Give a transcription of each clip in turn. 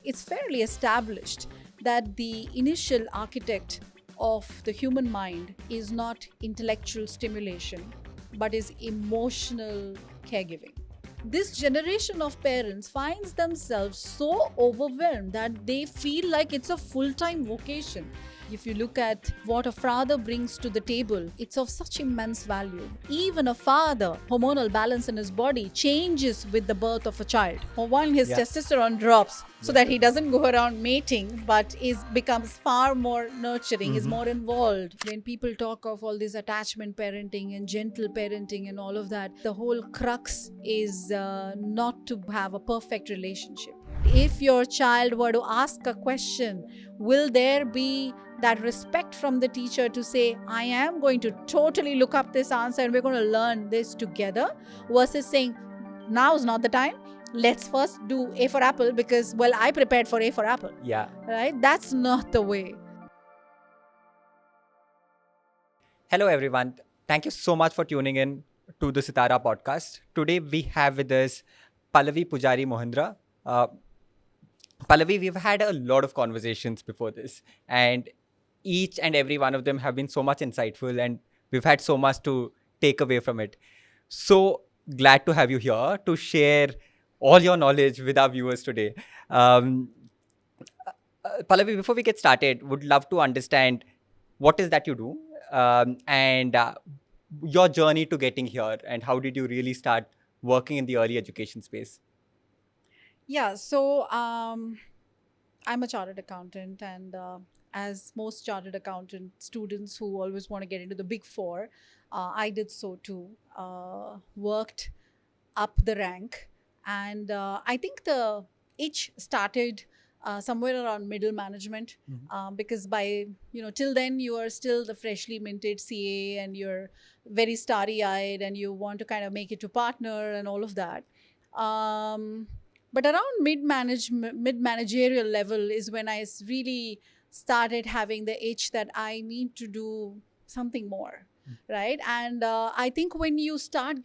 it's fairly established that the initial architect of the human mind is not intellectual stimulation, but is emotional caregiving. This generation of parents finds themselves so overwhelmed that they feel like it's a full-time vocation. If you look at what a father brings to the table, it's of such immense value. Even a father, hormonal balance in his body changes with the birth of a child. For one, his testosterone drops so that he doesn't go around mating, but becomes far more nurturing, is more involved. When people talk of all this attachment parenting and gentle parenting and all of that, the whole crux is not to have a perfect relationship. If your child were to ask a question, will there be that respect from the teacher to say, I am going to totally look up this answer and we're going to learn this together, versus saying, now's not the time. Let's first do A for apple because, well, I prepared for A for apple. Yeah. Right? That's not the way. Hello, everyone. Thank you so much for tuning in to the Sitara podcast. Today, we have with us Pallavi Pujari Mohindra. Pallavi, we've had a lot of conversations before this, and each and every one of them have been so much insightful, and we've had so much to take away from it. So glad to have you here to share all your knowledge with our viewers today. Pallavi, before we get started, would love to understand what is that you do, and your journey to getting here, and how did you really start working in the early education space? Yeah, so I'm a chartered accountant, and as most chartered accountant students who always want to get into the big four, I did so too. Worked up the rank, and I think the itch started somewhere around middle management, because by till then you are still the freshly minted CA and you're very starry-eyed and you want to kind of make it to partner and all of that. But around mid-managerial level is when I really started having the itch that I need to do something more, right? And I think when you start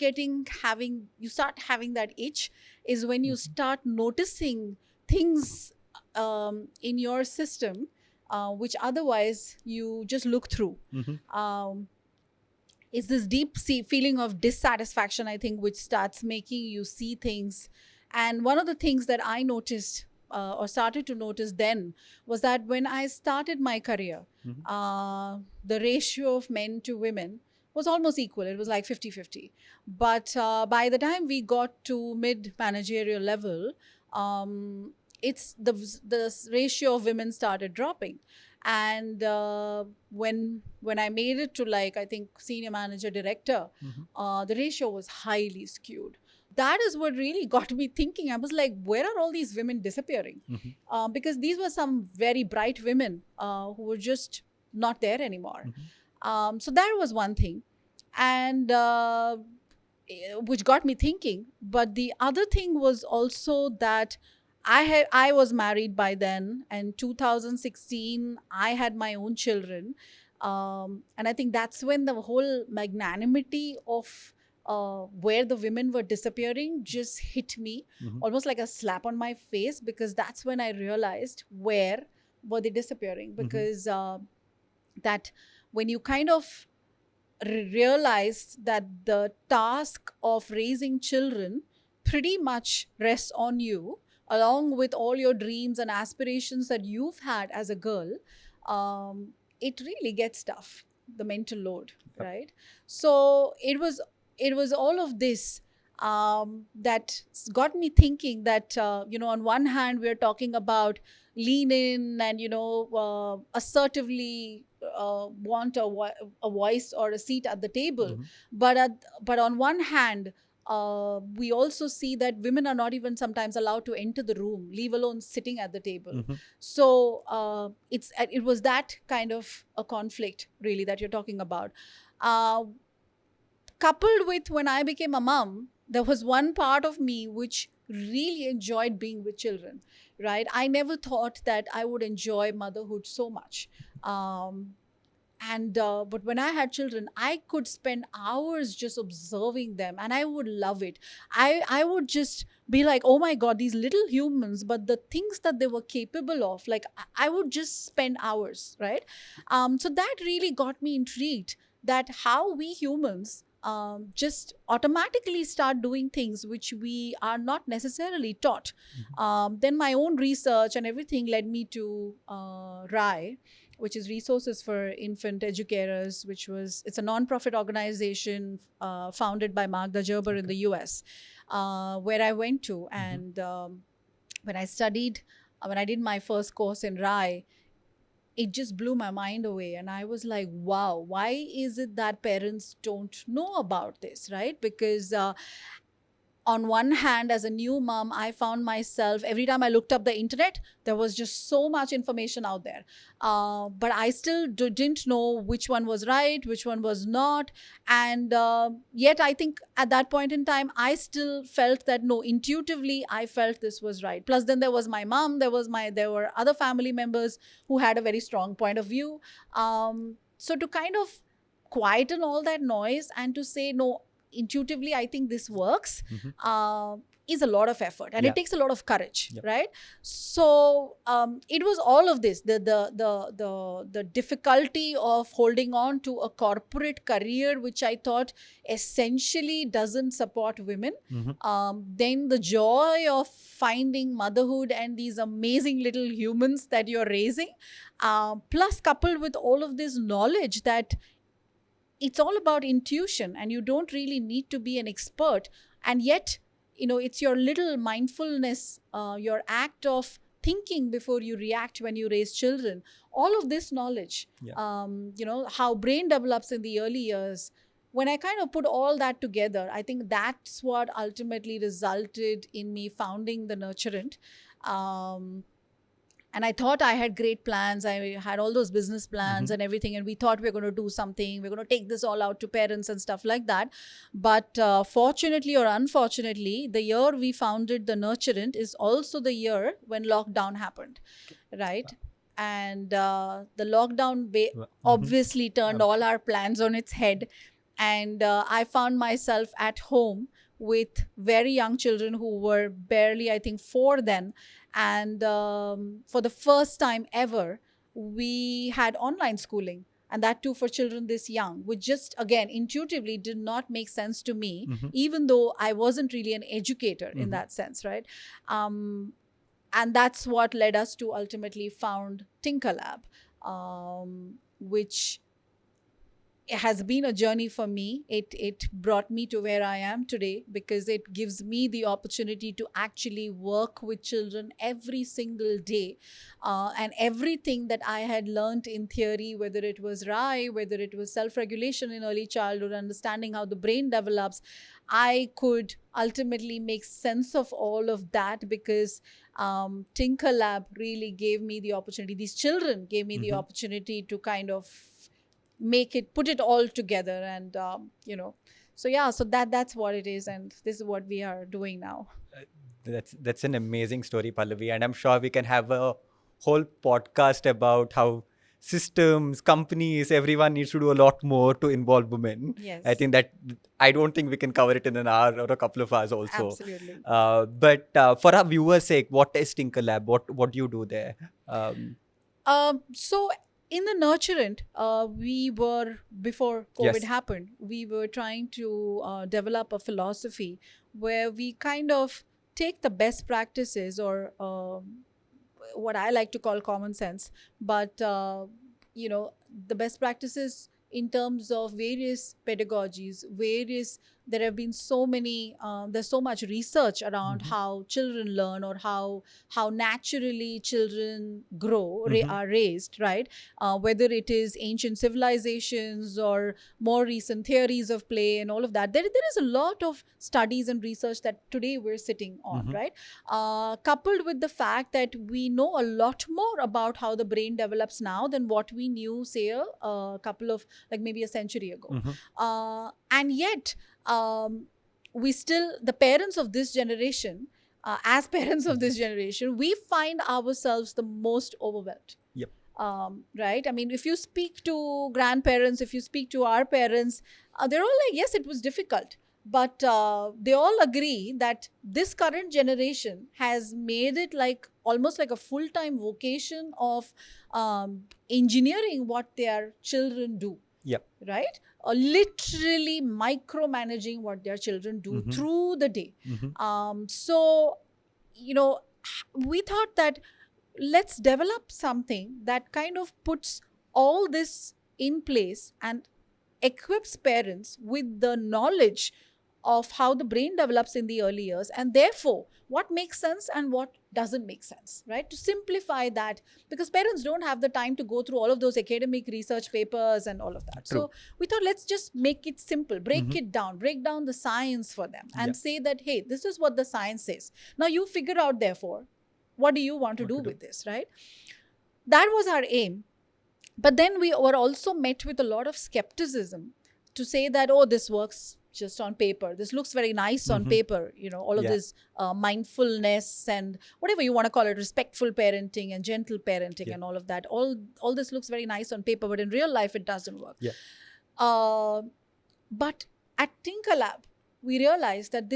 having that itch is when you start noticing things in your system which otherwise you just look through. It's this deep feeling of dissatisfaction, I think, which starts making you see things. And one of the things that I noticed or started to notice then was that when I started my career, the ratio of men to women was almost equal. It was like 50-50. But by the time we got to mid-managerial level, it's the ratio of women started dropping. And when I made it to, like, I think senior manager, director, the ratio was highly skewed. That is what really got me thinking. I was like, where are all these women disappearing? Because these were some very bright women who were just not there anymore. So that was one thing, and which got me thinking. But the other thing was also that I was married by then, and 2016 I had my own children, and I think that's when the whole magnanimity of where the women were disappearing just hit me, almost like a slap on my face, because that's when I realized where were they disappearing. Because that when you kind of realize that the task of raising children pretty much rests on you, along with all your dreams and aspirations that you've had as a girl, it really gets tough, the mental load, right? So it was all of this that got me thinking that, on one hand, we're talking about lean in and, assertively want a voice or a seat at the table. But on one hand, we also see that women are not even sometimes allowed to enter the room, leave alone sitting at the table. So it was that kind of a conflict, really, that you're talking about. Coupled with when I became a mom, there was one part of me which really enjoyed being with children, right? I never thought that I would enjoy motherhood so much. But when I had children, I could spend hours just observing them, and I would love it. I would just be like, oh my God, these little humans, but the things that they were capable of, like I would just spend hours, right? So that really got me intrigued, that how we humans just automatically start doing things which we are not necessarily taught. Then my own research and everything led me to RAI, which is Resources for Infant Educators, it's a non-profit organization founded by Magda Gerber in the US, where I went to. And when I studied, when I did my first course in RAI, it just blew my mind away. And I was like, wow, why is it that parents don't know about this, right? Because on one hand, as a new mom, I found myself, every time I looked up the internet, there was just so much information out there. But I still didn't know which one was right, which one was not. And yet, I think at that point in time, I still felt that, no, intuitively, I felt this was right. Plus, then there was my mom, there were other family members who had a very strong point of view. So to kind of quieten all that noise and to say, no, intuitively I think this works, is a lot of effort, and it takes a lot of courage, right? So it was all of this, the difficulty of holding on to a corporate career which I thought essentially doesn't support women. Then the joy of finding motherhood and these amazing little humans that you're raising, plus coupled with all of this knowledge that it's all about intuition and you don't really need to be an expert. And yet, it's your little mindfulness, your act of thinking before you react when you raise children. All of this knowledge, how brain develops in the early years. When I kind of put all that together, I think that's what ultimately resulted in me founding The Nurturant. And I thought I had great plans. I had all those business plans and everything. And we thought we were going to do something. We're going to take this all out to parents and stuff like that. But fortunately or unfortunately, the year we founded The Nurturant is also the year when lockdown happened, right? And the lockdown obviously turned all our plans on its head. And I found myself at home with very young children who were barely, I think, 4 then. And for the first time ever, we had online schooling, and that too for children this young, which just, again, intuitively did not make sense to me, even though I wasn't really an educator in that sense, right? And that's what led us to ultimately found Tinkerlab, which it has been a journey for me. It brought me to where I am today because it gives me the opportunity to actually work with children every single day. And everything that I had learned in theory, whether it was RAI, whether it was self-regulation in early childhood, understanding how the brain develops, I could ultimately make sense of all of that because Tinkerlab really gave me the opportunity. These children gave me the opportunity to kind of put it all together. And so that's what it is, and this is what we are doing now. That's an amazing story, Pallavi, and I'm sure we can have a whole podcast about how systems, companies, everyone needs to do a lot more to involve women. Yes. I don't think we can cover it in an hour or a couple of hours also. Absolutely. But for our viewers' sake, what is Tinkerlab? What do you do there? So in The Nurturant, before COVID happened, we were trying to develop a philosophy where we kind of take the best practices or what I like to call common sense, but, the best practices in terms of various pedagogies, there have been so many, there's so much research around how children learn or how naturally children grow, are raised, right? Whether it is ancient civilizations or more recent theories of play and all of that. There is a lot of studies and research that today we're sitting on, right? Coupled with the fact that we know a lot more about how the brain develops now than what we knew, say, a couple of, like maybe a century ago. And yet, the parents of this generation, as parents of this generation, we find ourselves the most overwhelmed. Yep. Right? I mean, if you speak to grandparents, if you speak to our parents, they're all like, yes, it was difficult. But they all agree that this current generation has made it like almost like a full-time vocation of engineering what their children do. Yeah. Right? Literally micromanaging what their children do Mhm. through the day. Mhm. So, we thought that let's develop something that kind of puts all this in place and equips parents with the knowledge of how the brain develops in the early years, and therefore what makes sense and what doesn't make sense, right? To simplify that, because parents don't have the time to go through all of those academic research papers and all of that. True. So we thought, let's just make it simple, break Mhm. it down, break down the science for them, and Yeah. say that, hey, this is what the science says. Now you figure out, therefore, what do you want to What do to do. with this, right? That was our aim. But then we were also met with a lot of skepticism to say that, oh, this works just on paper. This looks very nice on Mhm. paper. All of Yeah. this mindfulness and whatever you want to call it, respectful parenting and gentle parenting Yeah. and all of that. All this looks very nice on paper, but in real life, it doesn't work. Yeah. But at Tinker Lab, we realized that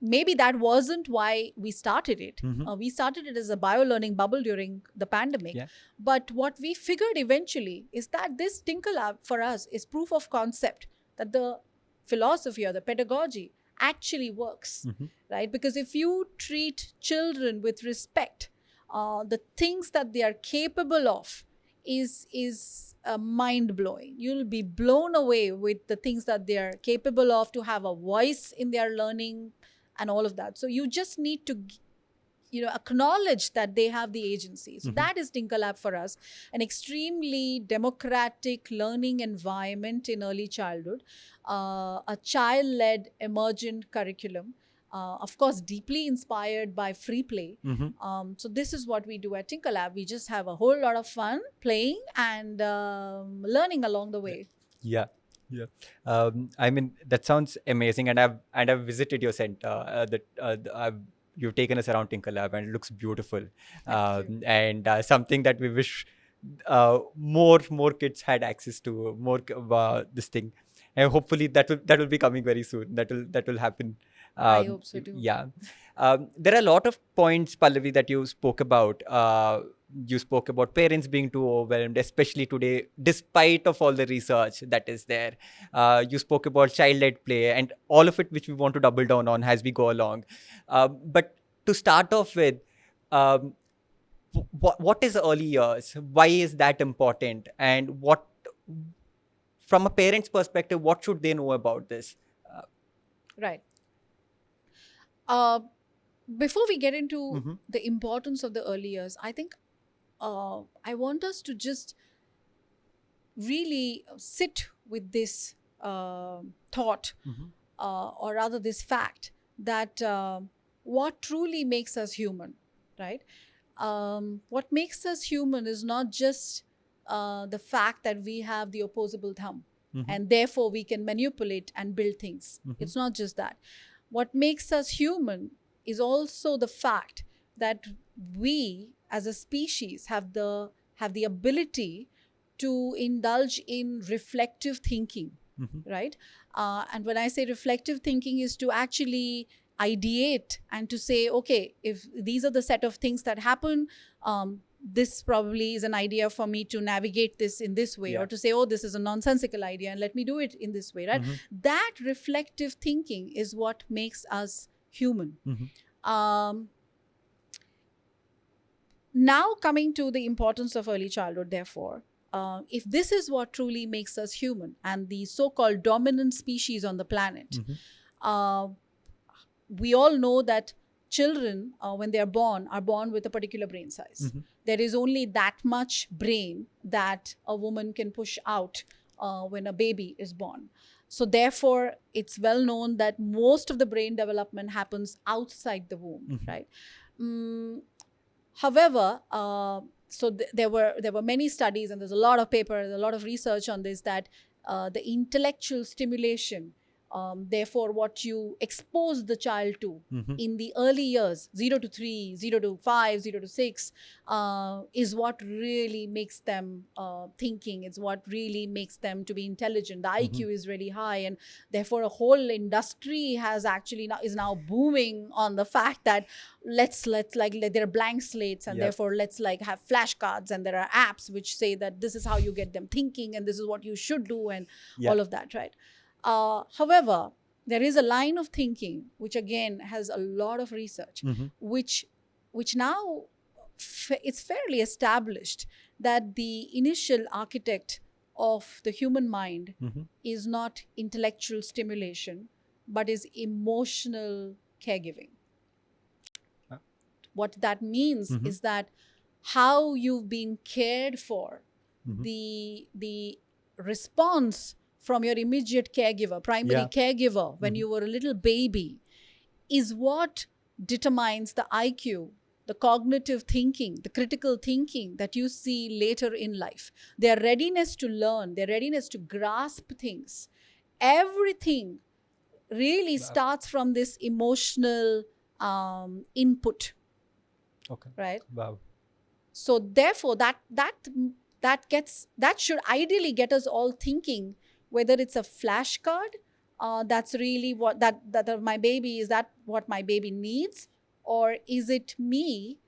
maybe that wasn't why we started it. Mhm. We started it as a bio-learning bubble during the pandemic. Yeah. But what we figured eventually is that this Tinker Lab for us is proof of concept that the philosophy or the pedagogy actually works, Mhm. right? Because if you treat children with respect, the things that they are capable of is mind blowing. You'll be blown away with the things that they are capable of, to have a voice in their learning and all of that. So you just need to acknowledge that they have the agency. So that is Tinker Lab for us, an extremely democratic learning environment in early childhood, a child-led emergent curriculum, of course deeply inspired by free play. So this is what we do at Tinker Lab. We just have a whole lot of fun playing and learning along the way. Yeah. Yeah. I mean, that sounds amazing, and I've visited your center. You've taken us around Tinker Lab, and it looks beautiful. Thank you. And something that we wish more kids had access to, more this thing, and hopefully that will be coming very soon. That will happen. I hope so too. Yeah. There are a lot of points, Pallavi, that you spoke about. You spoke about parents being too overwhelmed, especially today, despite of all the research that is there. You spoke about child-led play and all of it, which we want to double down on as we go along. But to start off with, what is early years? Why is that important? And what, from a parent's perspective, what should they know about this? Right. Before we get into the importance of the early years, I think I want us to just really sit with this thought, or rather this fact, that what truly makes us human, right? What makes us human is not just the fact that we have the opposable thumb and therefore we can manipulate and build things. It's not just that. What makes us human is also the fact that we as a species have the ability to indulge in reflective thinking, right? And when I say reflective thinking, is to actually ideate and to say, okay, if these are the set of things that happen, this probably is an idea for me to navigate this in this way, or to say, oh, this is a nonsensical idea and let me do it in this way, right? That reflective thinking is what makes us human. Now coming to the importance of early childhood, therefore, if this is what truly makes us human and the so-called dominant species on the planet, we all know that children, when they are born with a particular brain size. There is only that much brain that a woman can push out when a baby is born. So therefore, it's well known that most of the brain development happens outside the womb, right? However, there were many studies, and there's a lot of papers, a lot of research on this, that the intellectual stimulation Therefore, what you expose the child to Mhm. in the early years, 0 to 3, 0 to 5, 0 to 6, is what really makes them thinking. It's what really makes them to be intelligent. The IQ is really high, and therefore a whole industry has actually is now booming on the fact that let's like there are blank slates, and Yep. therefore let's like have flashcards, and there are apps which say that this is how you get them thinking, and this is what you should do, and Yeah. all of that, right? However, there is a line of thinking which again has a lot of research, Mhm. which now it's fairly established that the initial architect of the human mind Mhm. is not intellectual stimulation, but is emotional caregiving. Ah. What that means Mhm. is that how you've been cared for, Mhm. the response from your immediate caregiver, primary Yeah. caregiver, when Mhm. you were a little baby, is what determines the IQ, the cognitive thinking, the critical thinking that you see later in life. Their readiness to learn, their readiness to grasp things. Everything really Wow. starts from this emotional input, Okay. right? Wow. So therefore that should ideally get us all thinking whether it's a flashcard, that's really what that my baby, is that what my baby needs, or is it me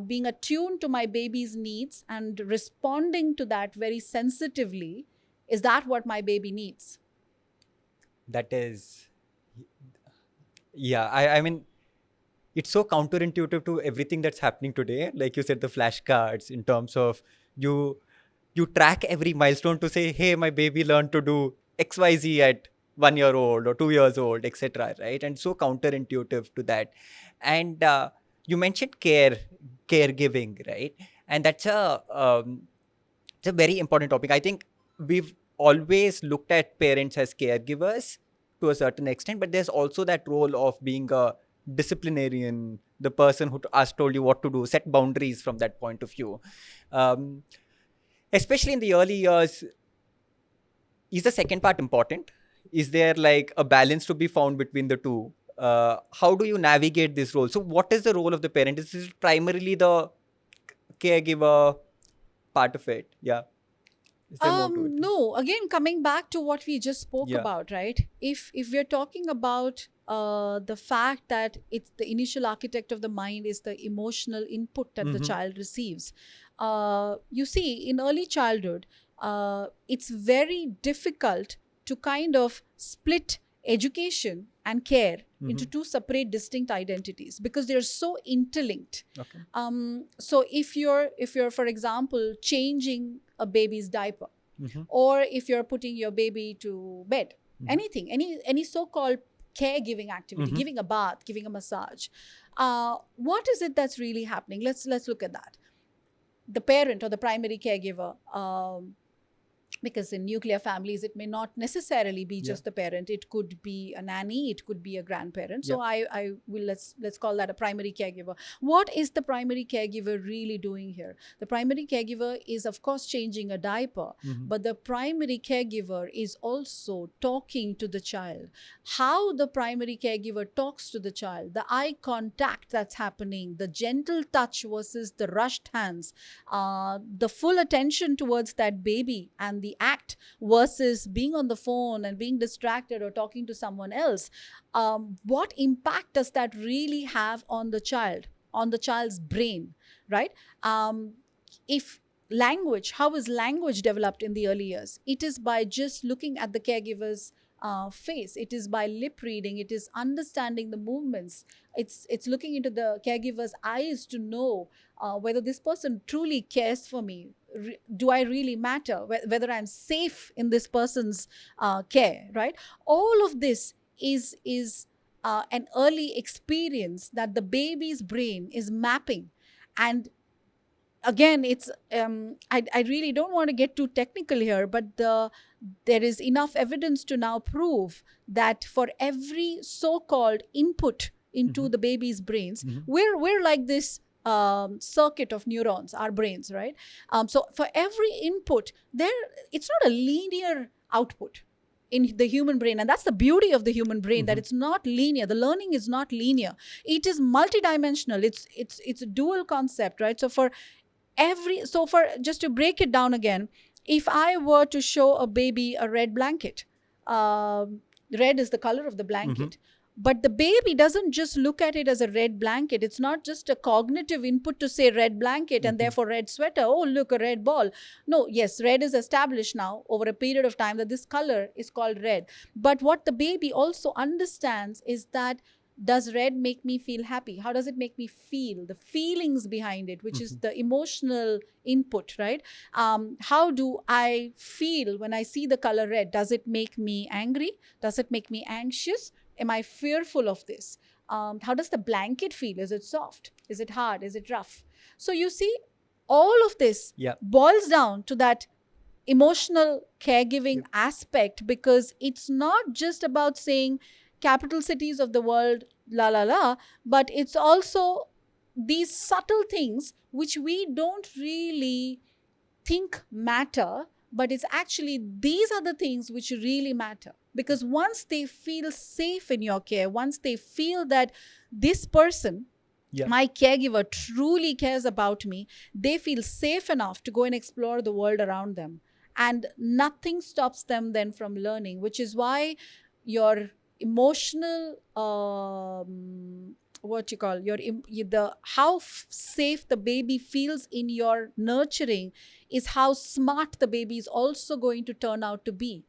being attuned to my baby's needs and responding to that very sensitively? Is that what my baby needs? That is, yeah. I mean, it's so counterintuitive to everything that's happening today. Like you said, the flashcards in terms of you you track every milestone to say, hey, my baby learned to do XYZ at 1 year old or 2 years old, etc. Right? And so counterintuitive to that. And you mentioned caregiving, right? And it's a very important topic. I think we've always looked at parents as caregivers to a certain extent, but there's also that role of being a disciplinarian, the person who has told you what to do, set boundaries from that point of view. Um, Especially in the early years, is the second part important? Is there like a balance to be found between the two? How do you navigate this role? So, what is the role of the parent? Is this primarily the caregiver part of it? Yeah. Is there more to it? No, again, coming back to what we just spoke Yeah. about, right? If we're talking about the fact that it's the initial architect of the mind is the emotional input that the Mhm. child receives, you see, in early childhood, it's very difficult to kind of split education and care into Mhm. two separate, distinct identities because they're so interlinked. Okay. So if you're for example changing a baby's diaper, Mhm. or if you're putting your baby to bed, Mhm. anything, any so-called caregiving activity, Mhm. giving a bath, giving a massage, what is it that's really happening? Let's look at that. The parent or the primary caregiver, because in nuclear families it may not necessarily be Yeah. just the parent, it could be a nanny, it could be a grandparent. So Yeah. I will let's call that a primary caregiver. What is the primary caregiver really doing here? The primary caregiver is of course changing a diaper, Mhm. but the primary caregiver is also talking to the child. How the primary caregiver talks to the child, the eye contact that's happening, the gentle touch versus the rushed hands, the full attention towards that baby and the act versus being on the phone and being distracted or talking to someone else. What impact does that really have on the child, on the child's brain, right? If language, how is language developed in the early years? It is by just looking at the caregiver's face. It is by lip reading. It is understanding the movements. It's looking into the caregiver's eyes to know whether this person truly cares for me. Do I really matter? Whether I'm safe in this person's care, right? All of this is an early experience that the baby's brain is mapping. And again, it's I really don't want to get too technical here, but there is enough evidence to now prove that for every so-called input into Mhm. the baby's brains, Mhm. we're like this circuit of neurons, our brains, right? So for every input, it's not a linear output. in the human brain. And that's the beauty of the human brain, that Mhm. it's not linear. The learning is not linear. It is multidimensional. It's a dual concept, right? So for just to break it down again, if I were to show a baby a red blanket, red is the color of the blanket. But the baby doesn't just look at it as a red blanket. It's not just a cognitive input to say red blanket and therefore red sweater. Oh, look, a red ball. No, yes, red is established now over a period of time that this color is called red. But what the baby also understands is that, does red make me feel happy? How does it make me feel? The feelings behind it, which is the emotional input, right? How do I feel when I see the color red? Does it make me angry? Does it make me anxious? Am I fearful of this? How does the blanket feel? Is it soft? Is it hard? Is it rough? So you see, all of this Yeah. boils down to that emotional caregiving aspect, because it's not just about saying capital cities of the world, la la la, but it's also these subtle things which we don't really think matter, but it's actually these are the things which really matter. Because once they feel safe in your care, once they feel that this person, Yeah. my caregiver, truly cares about me, they feel safe enough to go and explore the world around them. And nothing stops them then from learning, which is why your emotional what you call your the how safe the baby feels in your nurturing is how smart the baby is also going to turn out to be,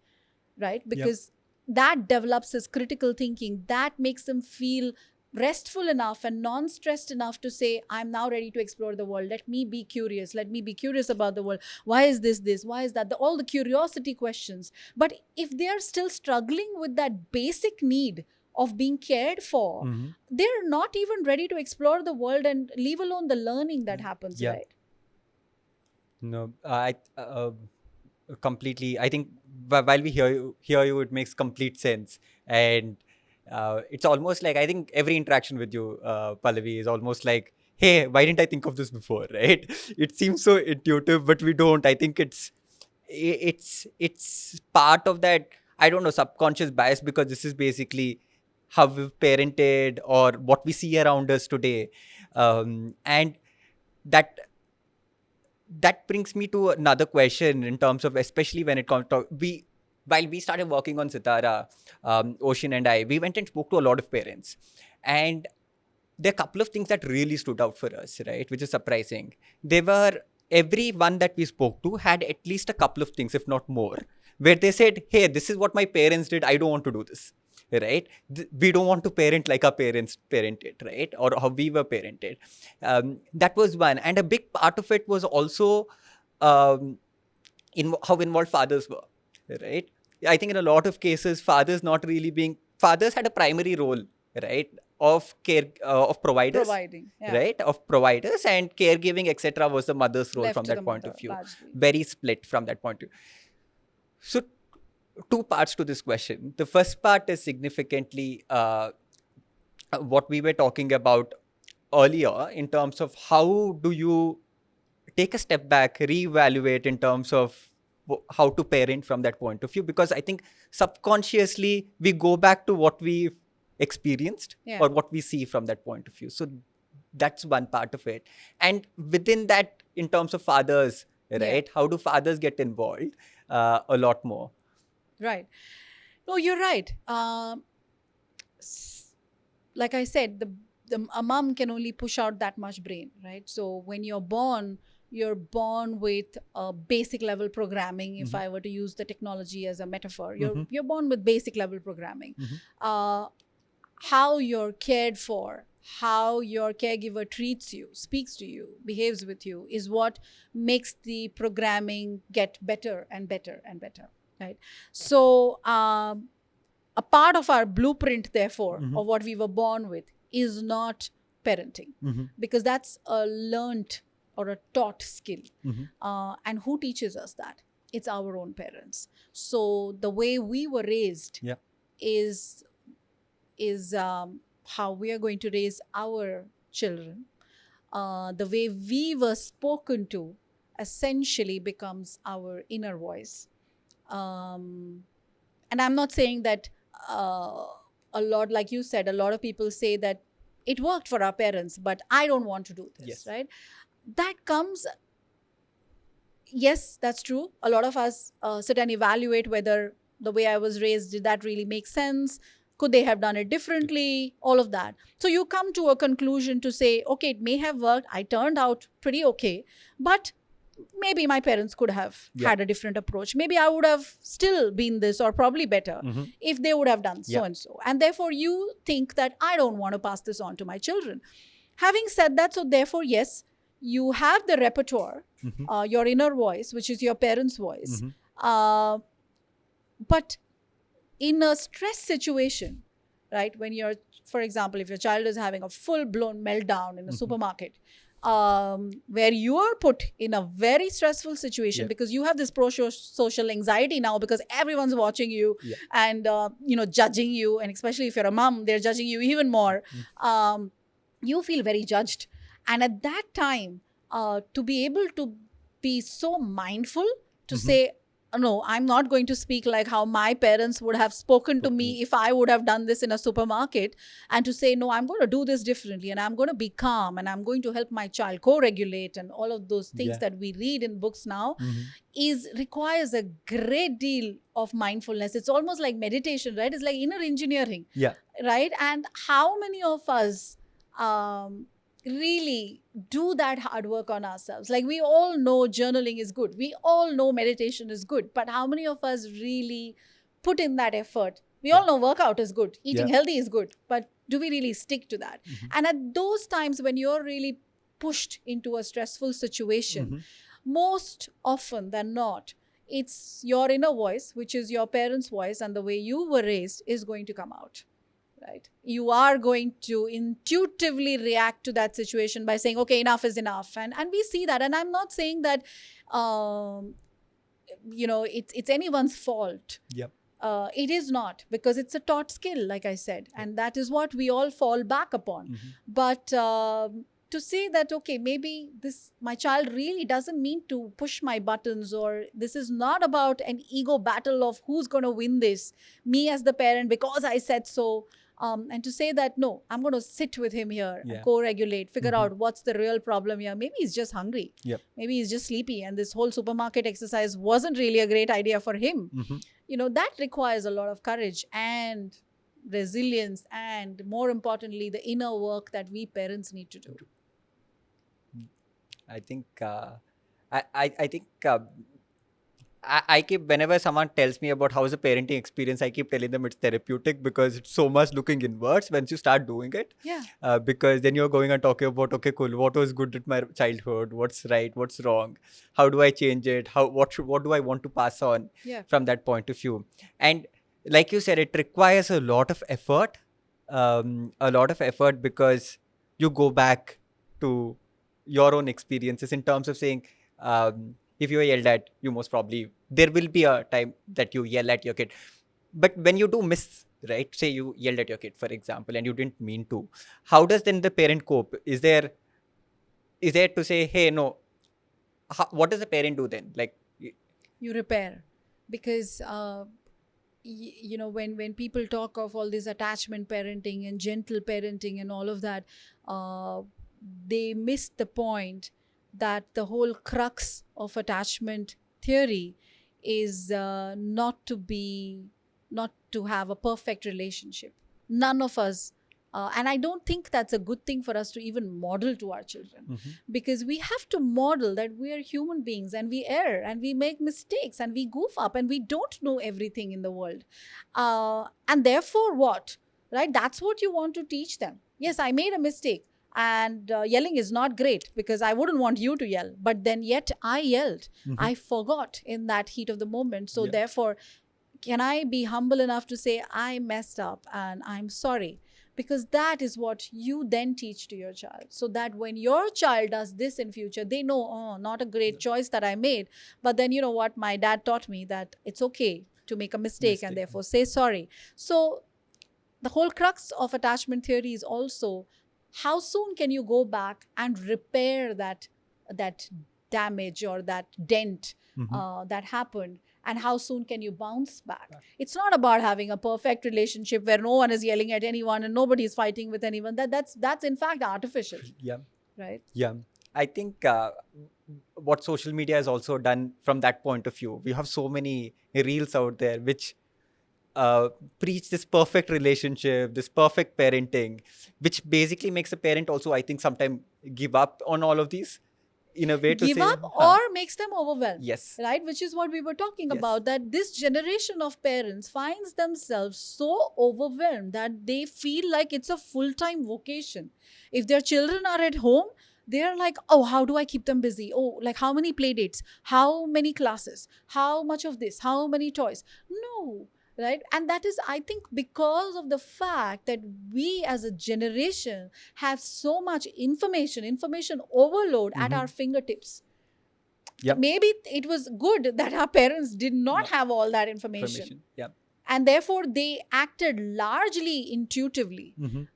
right? Because that develops his critical thinking, that makes him feel restful enough and non-stressed enough to say, I'm now ready to explore the world. Let me be curious. Let me be curious about the world. Why is this? Why is that? All the curiosity questions. But if they are still struggling with that basic need of being cared for, they're not even ready to explore the world, and leave alone the learning that happens, Yeah. right? No, I completely. I think while we hear you, it makes complete sense, and it's almost like I think every interaction with you, Pallavi, is almost like, hey, why didn't I think of this before? Right? It seems so intuitive, but we don't. I think it's part of that. I don't know, subconscious bias, because this is basically how we've parented or what we see around us today, and that that brings me to another question in terms of, especially when it comes to while we started working on Sitara, Ocean and I, we went and spoke to a lot of parents, and there are a couple of things that really stood out for us, right, which is surprising. They were, everyone that we spoke to had at least a couple of things, if not more, where they said, hey, this is what my parents did, I don't want to do this, right? We don't want to parent like our parents parented, right? Or how we were parented. That was one. And a big part of it was also in how involved fathers were, right? I think in a lot of cases, fathers had a primary role, right, of care, of providers, Providing, right, of providers, and caregiving, etc., was the mother's role left from to the that point mother of view. largely. Very split from that point of view. So, two parts to this question. The first part is significantly what we were talking about earlier in terms of how do you take a step back, reevaluate in terms of how to parent from that point of view, because I think subconsciously we go back to what we experienced or what we see from that point of view. So that's one part of it. And within that, in terms of fathers, right, how do fathers get involved a lot more? Right. No, you're right. Like I said, a mom can only push out that much brain, right? So when you're born with basic level programming. If I were to use the technology as a metaphor, you're born with basic level programming. How you're cared for, how your caregiver treats you, speaks to you, behaves with you, is what makes the programming get better and better and better, right? So a part of our blueprint, therefore, of what we were born with is not parenting, because that's a learnt or a taught skill. And who teaches us that? It's our own parents. So the way we were raised is how we are going to raise our children. The way we were spoken to essentially becomes our inner voice. and I'm not saying that a lot, like you said, a lot of people say that it worked for our parents, but I don't want to do this, Yes. right? That comes, yes, that's true. A lot of us sit and evaluate whether the way I was raised, did that really make sense? Could they have done it differently? All of that. So you come to a conclusion to say, okay, it may have worked. I turned out pretty okay, but maybe my parents could have Yeah. had a different approach. Maybe I would have still been this or probably better Mhm. if they would have done so Yeah. and so. And therefore, you think that I don't want to pass this on to my children. Having said that, so therefore, yes, you have the repertoire, Mhm. your inner voice, which is your parents' voice. Mhm. But in a stress situation, right, when you're, for example, if your child is having a full-blown meltdown in a Mhm. supermarket, where you are put in a very stressful situation Yeah. because you have this pro-social anxiety now because everyone's watching you Yeah. and judging you, and especially if you're a mom, they're judging you even more. You feel very judged, and at that time, to be able to be so mindful to Mhm. say, no, I'm not going to speak like how my parents would have spoken to me if I would have done this in a supermarket, and to say, no, I'm going to do this differently and I'm going to be calm and I'm going to help my child co-regulate and all of those things Yeah. that we read in books now Mhm. requires a great deal of mindfulness. It's almost like meditation, right? It's like inner engineering, Yeah. right? And how many of us really do that hard work on ourselves? Like, we all know journaling is good, we all know meditation is good, but how many of us really put in that effort? We all know workout is good, eating Yeah. healthy is good, but do we really stick to that? Mhm. And at those times when you're really pushed into a stressful situation, Mhm. most often than not, it's your inner voice, which is your parents' voice, and the way you were raised is going to come out, right? You are going to intuitively react to that situation by saying, okay, enough is enough. And we see that. And I'm not saying that, it's anyone's fault. Yep. It is not, because it's a taught skill, like I said, and that is what we all fall back upon. Mhm. But to say that, okay, maybe this, my child really doesn't mean to push my buttons, or this is not about an ego battle of who's going to win this, me as the parent, because I said so. And to say that, no, I'm going to sit with him here Yeah. and co-regulate, figure Mhm. out what's the real problem here. Maybe he's just hungry. Yep. Maybe he's just sleepy, and this whole supermarket exercise wasn't really a great idea for him. Mhm. That requires a lot of courage and resilience, and more importantly, the inner work that we parents need to do. I think I think I keep, whenever someone tells me about how's the parenting experience, I keep telling them it's therapeutic, because it's so much looking inwards once you start doing it. Yeah. Because then you're going and talking about, okay, cool, what was good at my childhood, what's right, what's wrong, how do I change it, what do I want to pass on Yeah. from that point of view. And like you said, it requires a lot of effort, because you go back to your own experiences in terms of saying, if you are yelled at, you most probably, there will be a time that you yell at your kid. But when you do miss, right, say you yelled at your kid, for example, and you didn't mean to, how does then the parent cope? Is there to say, hey, no, what does the parent do then? Like, You repair, because when people talk of all this attachment parenting and gentle parenting and all of that, they miss the point that the whole crux of attachment theory is not to have a perfect relationship. None of us, and I don't think that's a good thing for us to even model to our children, Mhm. because we have to model that we are human beings and we err and we make mistakes and we goof up and we don't know everything in the world. And therefore, what? Right? That's what you want to teach them. Yes, I made a mistake. And yelling is not great, because I wouldn't want you to yell. But then yet I yelled. Mhm. I forgot in that heat of the moment. So Yeah. therefore, can I be humble enough to say, I messed up and I'm sorry? Because that is what you then teach to your child, so that when your child does this in future, they know, oh, not a great choice that I made, but then, you know what, my dad taught me that it's okay to make a mistake and therefore say sorry. So the whole crux of attachment theory is also, how soon can you go back and repair that damage or that dent Mhm. that happened, and how soon can you bounce back. It's not about having a perfect relationship where no one is yelling at anyone and nobody is fighting with anyone. That's in fact artificial, Yeah. right? Yeah. I think what social media has also done from that point of view, we have so many reels out there which preach this perfect relationship, this perfect parenting, which basically makes a parent also, I think, sometimes give up on all of these in a way to Give say, up or makes them overwhelmed. yes, Right, which is what we were talking Yes. about, that this generation of parents finds themselves so overwhelmed that they feel like it's a full-time vocation. If their children are at home, they're like, oh, how do I keep them busy? Oh, like how many play dates, how many classes, how much of this, how many toys? No, right? And that is, I think, because of the fact that we as a generation have so much information overload at Mhm. our fingertips. Yep. Maybe it was good that our parents did not No. have all that information, Information. Yeah. and therefore they acted largely intuitively. Mhm.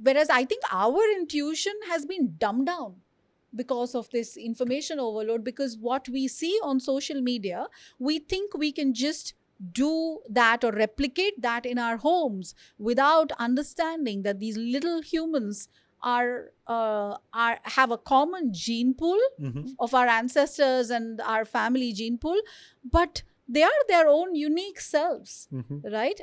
Whereas I think our intuition has been dumbed down because of this information overload, because what we see on social media, we think we can just do that or replicate that in our homes without understanding that these little humans are have a common gene pool Mhm. of our ancestors and our family gene pool, but they are their own unique selves, Mhm. right?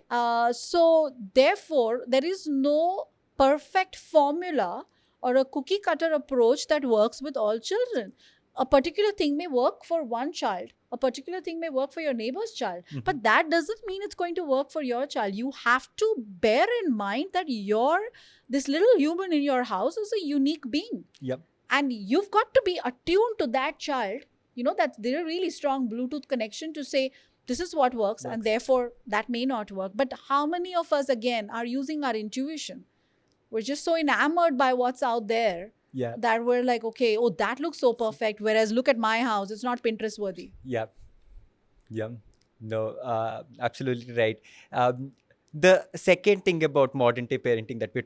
So therefore, there is no perfect formula or a cookie cutter approach that works with all children. A particular thing may work for one child, a particular thing may work for your neighbor's child, but that doesn't mean it's going to work for your child. You have to bear in mind that this little human in your house is a unique being, Yep. and you've got to be attuned to that child. That they're a really strong Bluetooth connection to say this is what works, and therefore that may not work. But how many of us again are using our intuition? We're just so enamored by what's out there Yeah. that we're like, okay, oh, that looks so perfect, whereas look at my house, it's not Pinterest worthy. Yeah. Yeah. No, absolutely right. The second thing about modern day parenting that we're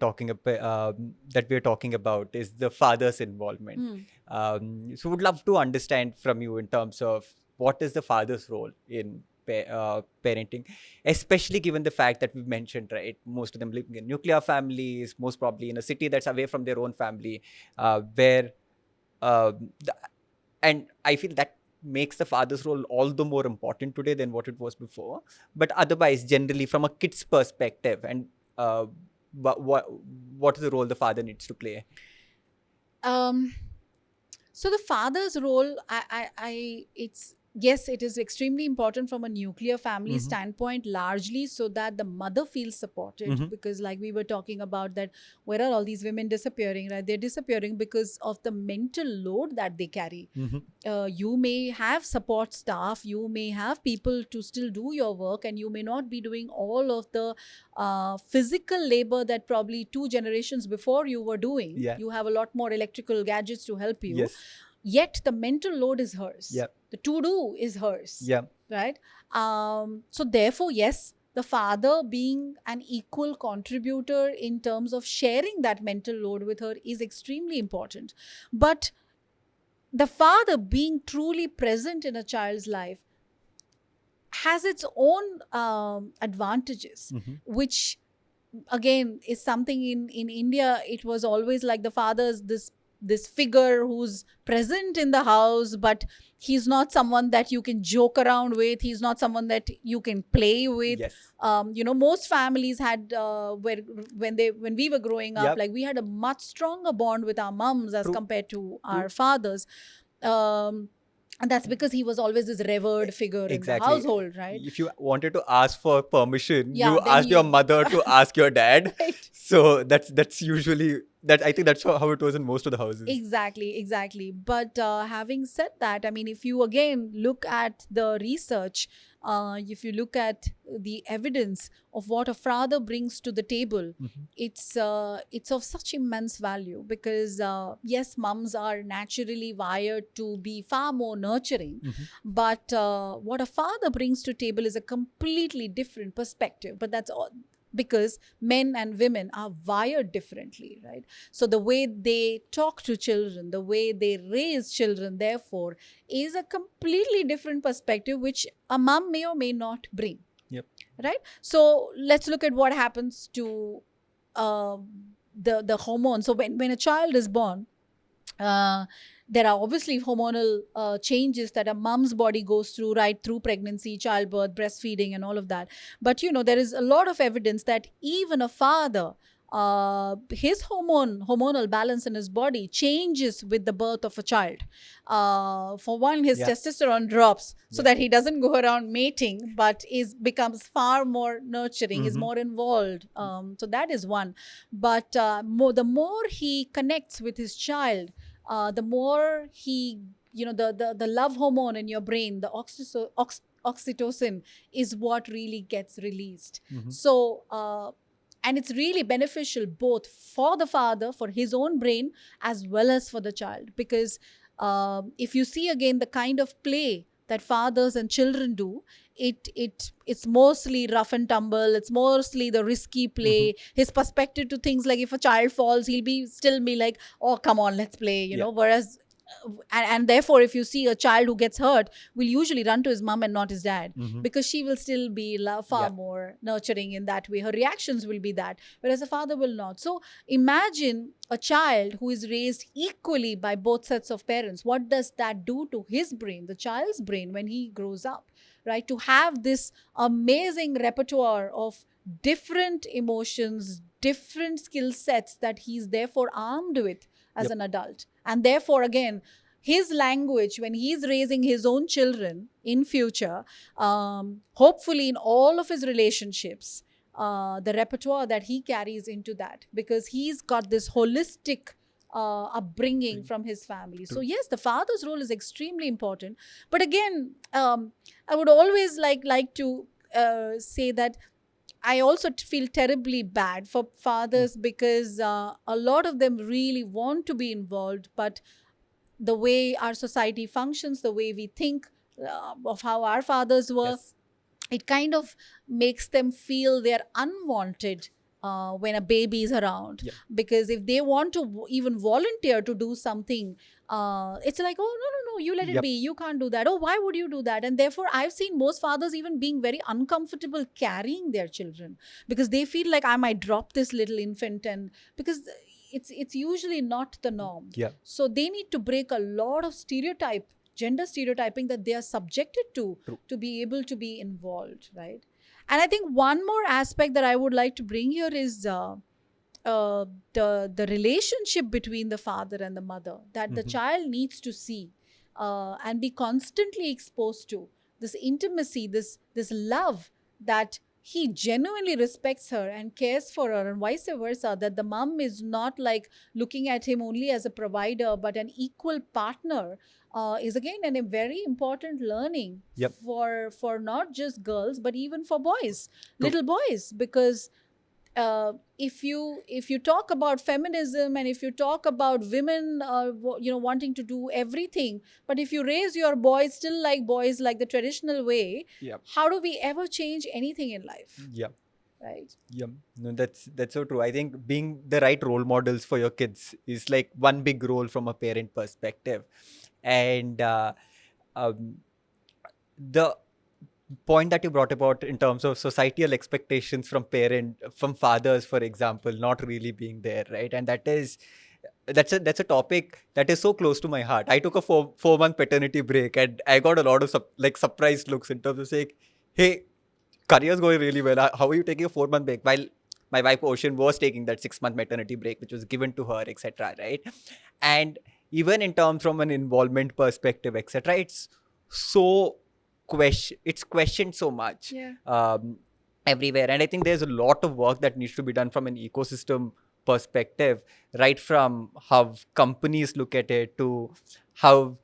talking about is the father's involvement. So would love to understand from you in terms of what is the father's role in parenting, especially given the fact that we've mentioned, right, most of them living in nuclear families, most probably in a city that's away from their own family, where and I feel that makes the father's role all the more important today than what it was before. But otherwise, generally, from a kid's perspective, and what is the role the father needs to play? So the father's role, it's, yes, it is extremely important from a nuclear family standpoint, largely so that the mother feels supported. Because like we were talking about, that where are all these women disappearing, right? They're disappearing because of the mental load that they carry. You may have support staff, you may have people to still do your work, and you may not be doing all of the physical labor that probably 2 generations before you were doing. Yeah. You have a lot more electrical gadgets to help you. Yes. Yet the mental load is hers. Yep. The to-do is hers. Yeah. Right? So therefore, yes, the father being an equal contributor in terms of sharing that mental load with her is extremely important. But the father being truly present in a child's life has its own advantages, which again is something in India. It was always like the father's this figure who's present in the house, but he's not someone that you can joke around with. He's not someone that you can play with. Yes. Most families had when we were growing up, Yep. like we had a much stronger bond with our mums as True. compared to our fathers. And that's because he was always this revered figure Exactly. in the household, right? If you wanted to ask for permission, Yeah, you then asked your you- mother to ask your dad. Right. So that's usually that. I think that's how it was in most of the houses. Exactly. But having said that, I mean, if you again look at the research, if you look at the evidence of what a father brings to the table, it's of such immense value, because yes, mums are naturally wired to be far more nurturing, but what a father brings to table is a completely different perspective. But that's all. because men and women are wired differently, right? So the way they talk to children, the way they raise children, therefore, is a completely different perspective, which a mom may or may not bring. Yep. Right? So let's look at what happens to uh, the hormone. So when a child is born, there are obviously hormonal changes that a mom's body goes through right through pregnancy, childbirth, breastfeeding, and all of that. But there is a lot of evidence that even a father, his hormonal balance in his body changes with the birth of a child. For one, his Yeah. testosterone drops so Yeah. that he doesn't go around mating, but becomes far more nurturing, is Mhm. more involved. So that is one. But the more he connects with his child, the more he, the love hormone in your brain, the oxytocin, is what really gets released. Mhm. So, and it's really beneficial both for the father, for his own brain, as well as for the child. Because if you see again the kind of play that fathers and children do, it's mostly rough and tumble. It's mostly the risky play. His perspective to things, like if a child falls, he'll still be like, oh, come on, let's play, Yeah. whereas and therefore, if you see a child who gets hurt, will usually run to his mom and not his dad, Mhm. because she will still be far Yeah. more nurturing in that way. Her reactions will be that, whereas a father will not. So imagine a child who is raised equally by both sets of parents. What does that do to his brain, the child's brain, when he grows up, right? To have this amazing repertoire of different emotions, different skill sets that he's therefore armed with as Yep. an adult. And therefore, again, his language, when he's raising his own children in future, hopefully in all of his relationships, the repertoire that he carries into that, because he's got this holistic upbringing from his family. So yes, the father's role is extremely important. But again, I would always like to say that I also feel terribly bad for fathers, because a lot of them really want to be involved, but the way our society functions, the way we think of how our fathers were, Yes. it kind of makes them feel they're unwanted when a baby is around. Yep. Because if they want to even volunteer to do something, it's like, oh, no, you let it Yep. be. You can't do that. Oh, why would you do that? And therefore, I've seen most fathers even being very uncomfortable carrying their children, because they feel like I might drop this little infant, and because it's usually not the norm. Yeah. So they need to break a lot of gender stereotyping that they are subjected True. to be able to be involved, right? And I think one more aspect that I would like to bring here is the relationship between the father and the mother, that the child needs to see and be constantly exposed to this intimacy, this love, that he genuinely respects her and cares for her, and vice versa, that the mom is not like looking at him only as a provider but an equal partner, is again a very important learning. Yep. For not just girls but even for boys, True. little boys, because if you talk about feminism, and if you talk about women wanting to do everything, but if you raise your boys still like boys, like the traditional way, Yep. how do we ever change anything in life, Yeah. right? Yeah, no, that's so true. I think being the right role models for your kids is like one big role from a parent perspective, and the point that you brought about in terms of societal expectations from fathers, for example, not really being there, right? And that's a topic that is so close to my heart. I took a 4 month paternity break, and I got a lot of surprised looks in terms of saying, "Hey, career's going really well. How are you taking a 4 month break?" While my wife Ocean was taking that 6 month maternity break, which was given to her, etc. Right? And even in terms from an involvement perspective, etc., it's so it's questioned so much everywhere. And I think there's a lot of work that needs to be done from an ecosystem perspective, right from how companies look at it to how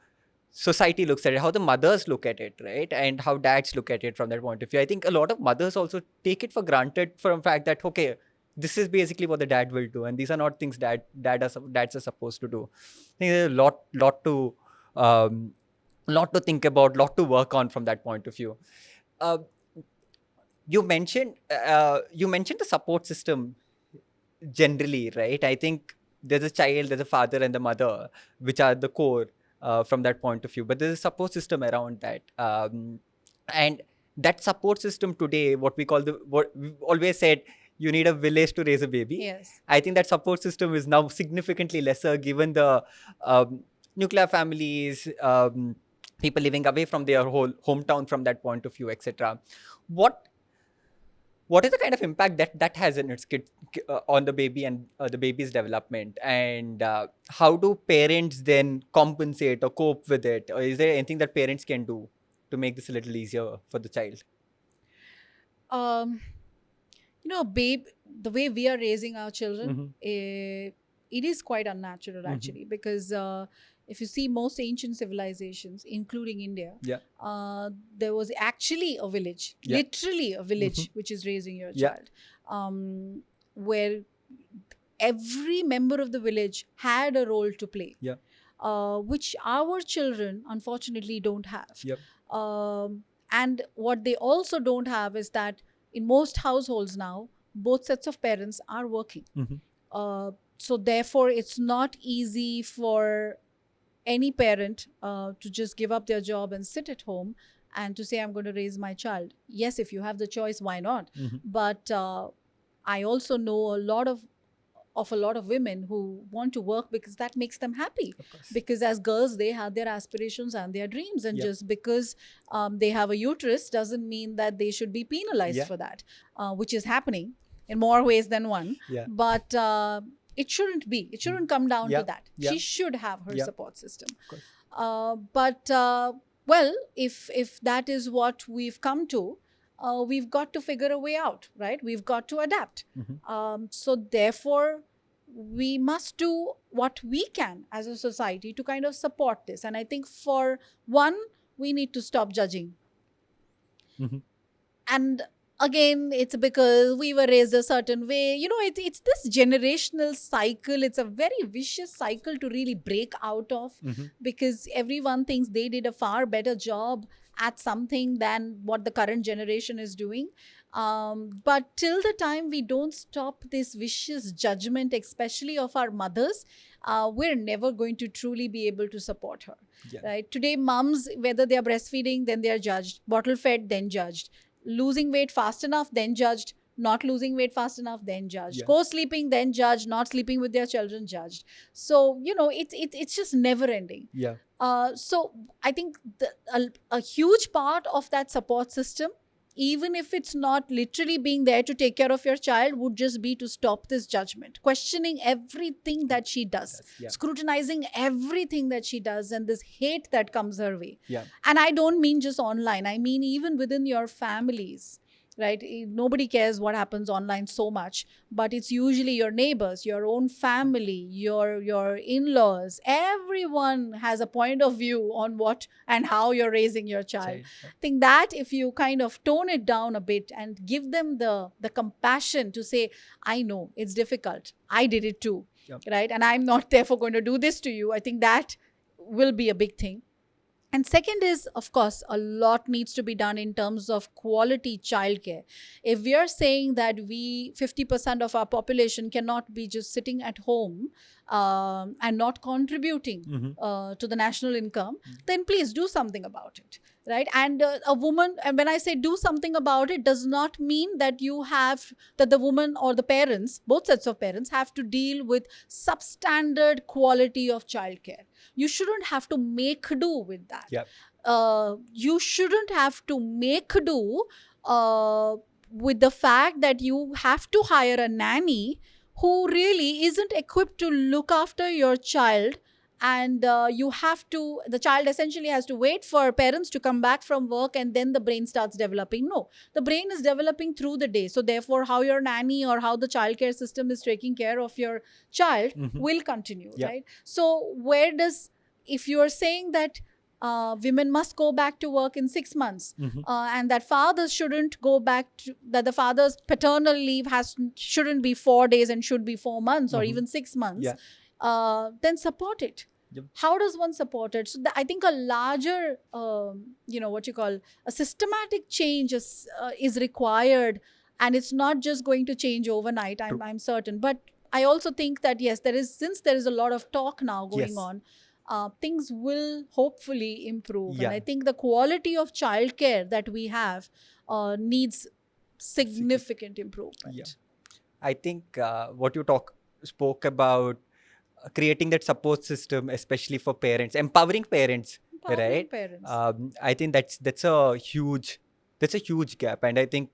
society looks at it, how the mothers look at it, right? And how dads look at it from that point of view. I think a lot of mothers also take it for granted from the fact that, okay, this is basically what the dad will do, and these are not things dads are supposed to do. I think there's a lot to think about, lot to work on from that point of view. you mentioned the support system generally, right? I think there's a child, there's a father and the mother, which are the core from that point of view. But there's a support system around that, and that support system today, what we've always said, you need a village to raise a baby. Yes. I think that support system is now significantly lesser given the nuclear families, people living away from their whole hometown from that point of view, etc. What is the kind of impact that has in its kid on the baby and the baby's development, and how do parents then compensate or cope with it, or is there anything that parents can do to make this a little easier for the child? Babe, the way we are raising our children, Mhm. it is quite unnatural actually, because if you see most ancient civilizations, including India, there was actually a village, Yeah. literally a village, which is raising your Yeah. child, where every member of the village had a role to play, Yeah. which our children unfortunately don't have. Yep. And what they also don't have is that in most households now, both sets of parents are working. Mhm. So therefore, it's not easy for any parent to just give up their job and sit at home and to say, I'm going to raise my child. Yes, if you have the choice, why not? Mhm. But I also know a lot of women who want to work because that makes them happy. Of course. Because as girls, they have their aspirations and their dreams, and Yep. just because they have a uterus doesn't mean that they should be penalized Yeah. for that, which is happening in more ways than one. Yeah. But it shouldn't be. It shouldn't come down Yeah. to that. Yeah. She should have her Yeah. support system. Of course. But well, if that is what we've come to, we've got to figure a way out, right? We've got to adapt. Mhm. So therefore, we must do what we can as a society to kind of support this. And I think for one, we need to stop judging. Mhm. And again, it's because we were raised a certain way. It's this generational cycle. It's a very vicious cycle to really break out of, Mhm. because everyone thinks they did a far better job at something than what the current generation is doing. But till the time we don't stop this vicious judgment, especially of our mothers, we're never going to truly be able to support her. Yeah. Right? Today, moms, whether they are breastfeeding, then they are judged. Bottle fed, then judged. Losing weight fast enough, then judged. Not losing weight fast enough, then judged. Yeah. Co-sleeping, then judged. Not sleeping with their children, judged. So it's just never ending. Yeah. So I think a huge part of that support system, even if it's not literally being there to take care of your child, would just be to stop this judgment, questioning everything that she does, Yeah. scrutinizing everything that she does, and this hate that comes her way. Yeah. And I don't mean just online, I mean even within your families. Right? Nobody cares what happens online so much, but it's usually your neighbors, your own family, your in-laws. Everyone has a point of view on what and how you're raising your child. Child. I think that if you kind of tone it down a bit and give them the compassion to say, I know it's difficult, I did it too, Yep. right? And I'm not therefore going to do this to you. I think that will be a big thing. And second is, of course, a lot needs to be done in terms of quality childcare. If we are saying that 50% of our population cannot be just sitting at home and not contributing Mhm. to the national income, then please do something about it, right? And a woman, and when I say do something about it, does not mean that the woman or the parents, both sets of parents, have to deal with substandard quality of childcare. You shouldn't have to make do with that. Yep. You shouldn't have to make do with the fact that you have to hire a nanny who really isn't equipped to look after your child, and the child essentially has to wait for parents to come back from work, and then the brain starts developing. No, the brain is developing through the day. So therefore, how your nanny or how the childcare system is taking care of your child Mhm. will continue, Yeah. right? So if you are saying that women must go back to work in 6 months, Mhm. and that fathers shouldn't go back that the father's paternal leave shouldn't be 4 days and should be 4 months or Mhm. even 6 months, Yeah. then support it. Yep. How does one support it? So I think a larger, a systematic change is required, and it's not just going to change overnight. True. I'm certain, but I also think that yes, since there is a lot of talk now going Yes. on, things will hopefully improve. Yeah. And I think the quality of childcare that we have needs significant improvement. Yeah. I think what you spoke about creating that support system, especially for parents, empowering parents, Empowering right? parents. I think that's a huge gap, and I think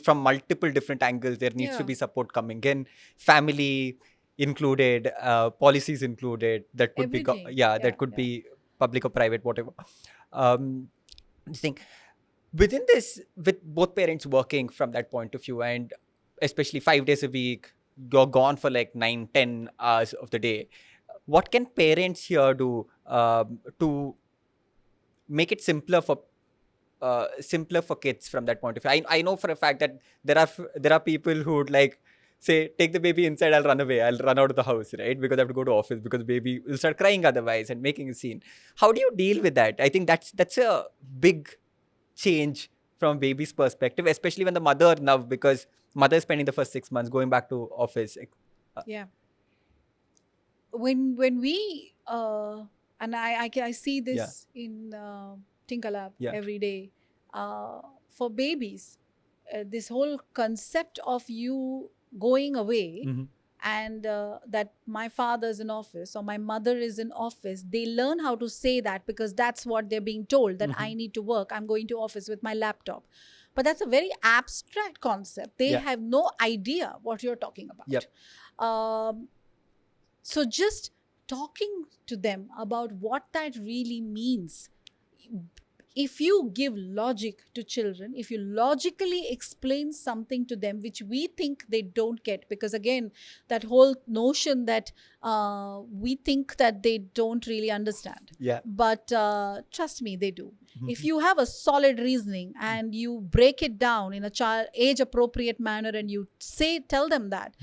from multiple different angles there needs to Yeah. be support coming in, family included, policies included. That could be Everything. that could be public or private, whatever. This thing within this, with both parents working from that point of view, and especially 5 days a week, you're gone for like 9-10 hours of the day. What can parents here do to make it simpler for kids from that point of view? I know for a fact that there are people who would like say, take the baby inside, I'll run away, I'll run out of the house, right? Because I have to go to office because the baby will start crying otherwise and making a scene. How do you deal with that? I think that's a big change from baby's perspective, especially when the mother now, because mother is spending the first 6 months going back to office. Yeah. When we and I see this in Tinker Lab every day. For babies, this whole concept of you going away and that my father's in office or my mother is in office, they learn how to say that because that's what they're being told, that I need to work, I'm going to office with my laptop. But that's a very abstract concept. They have no idea what you're talking about. So just talking to them about what that really means. If you give logic to children, if you logically explain something to them which we think they don't get, because again, that whole notion that we think that they don't really understand. But trust me, they do. If you have a solid reasoning and you break it down in a child age appropriate manner and you tell them that,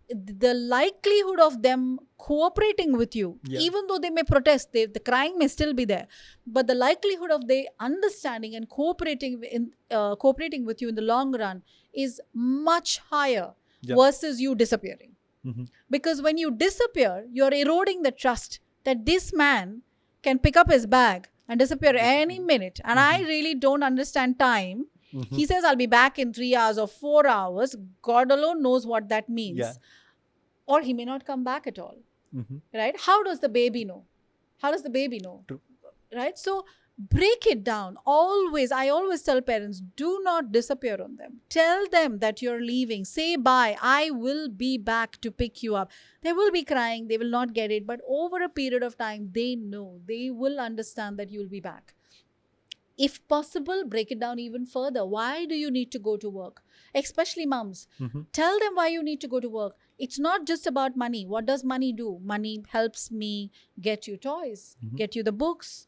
the likelihood of them cooperating with you, even though they may protest, the crying may still be there, but the likelihood of they understanding and cooperating with you in the long run is much higher versus you disappearing. Because when you disappear, you're eroding the trust that this man can pick up his bag and disappear any minute, and I really don't understand time. He says, I'll be back in 3 hours or 4 hours. God alone knows what that means. Or he may not come back at all. Right? How does the baby know? How does the baby know? True. Right? So break it down. I always tell parents, do not disappear on them. Tell them that you're leaving. Say bye. I will be back to pick you up. They will be crying. They will not get it. But over a period of time, they know. They will understand that you'll be back. If possible, break it down even further. Why do you need to go to work? Especially moms. Tell them why you need to go to work. It's not just about money. What does money do? Money helps me get you toys, get you the books.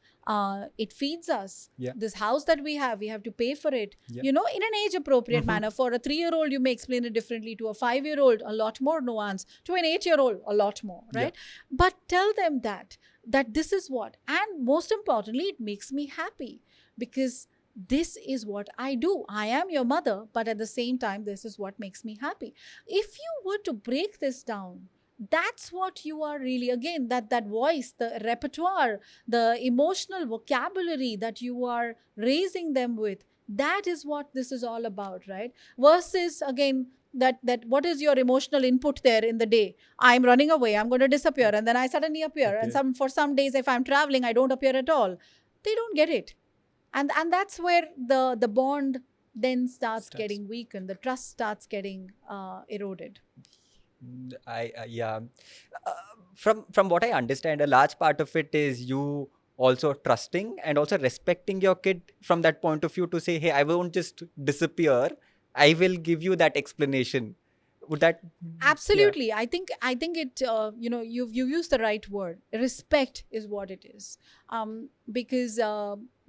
It feeds us. This house that we have to pay for it. You know, in an age-appropriate manner. For a 3-year-old, you may explain it differently. To a 5-year-old, a lot more nuance. To an 8-year-old, a lot more, right? But tell them that this is what. And most importantly, it makes me happy. Because this is what I do. I am your mother, but at the same time, this is what makes me happy. If you were to break this down, that's what you are really, again, that voice, the repertoire, the emotional vocabulary that you are raising them with, that is what this is all about, right? Versus, again, that what is your emotional input there in the day? I'm running away, I'm going to disappear, and then I suddenly appear. And for some days, if I'm traveling, I don't appear at all. They don't get it. And that's where the bond then starts getting weakened. The trust starts getting eroded. From what I understand, a large part of it is you also trusting and also respecting your kid from that point of view to say, hey, I won't just disappear. I will give you that explanation. Would that? Absolutely. I think it, you've used the right word. Respect is what it is. Because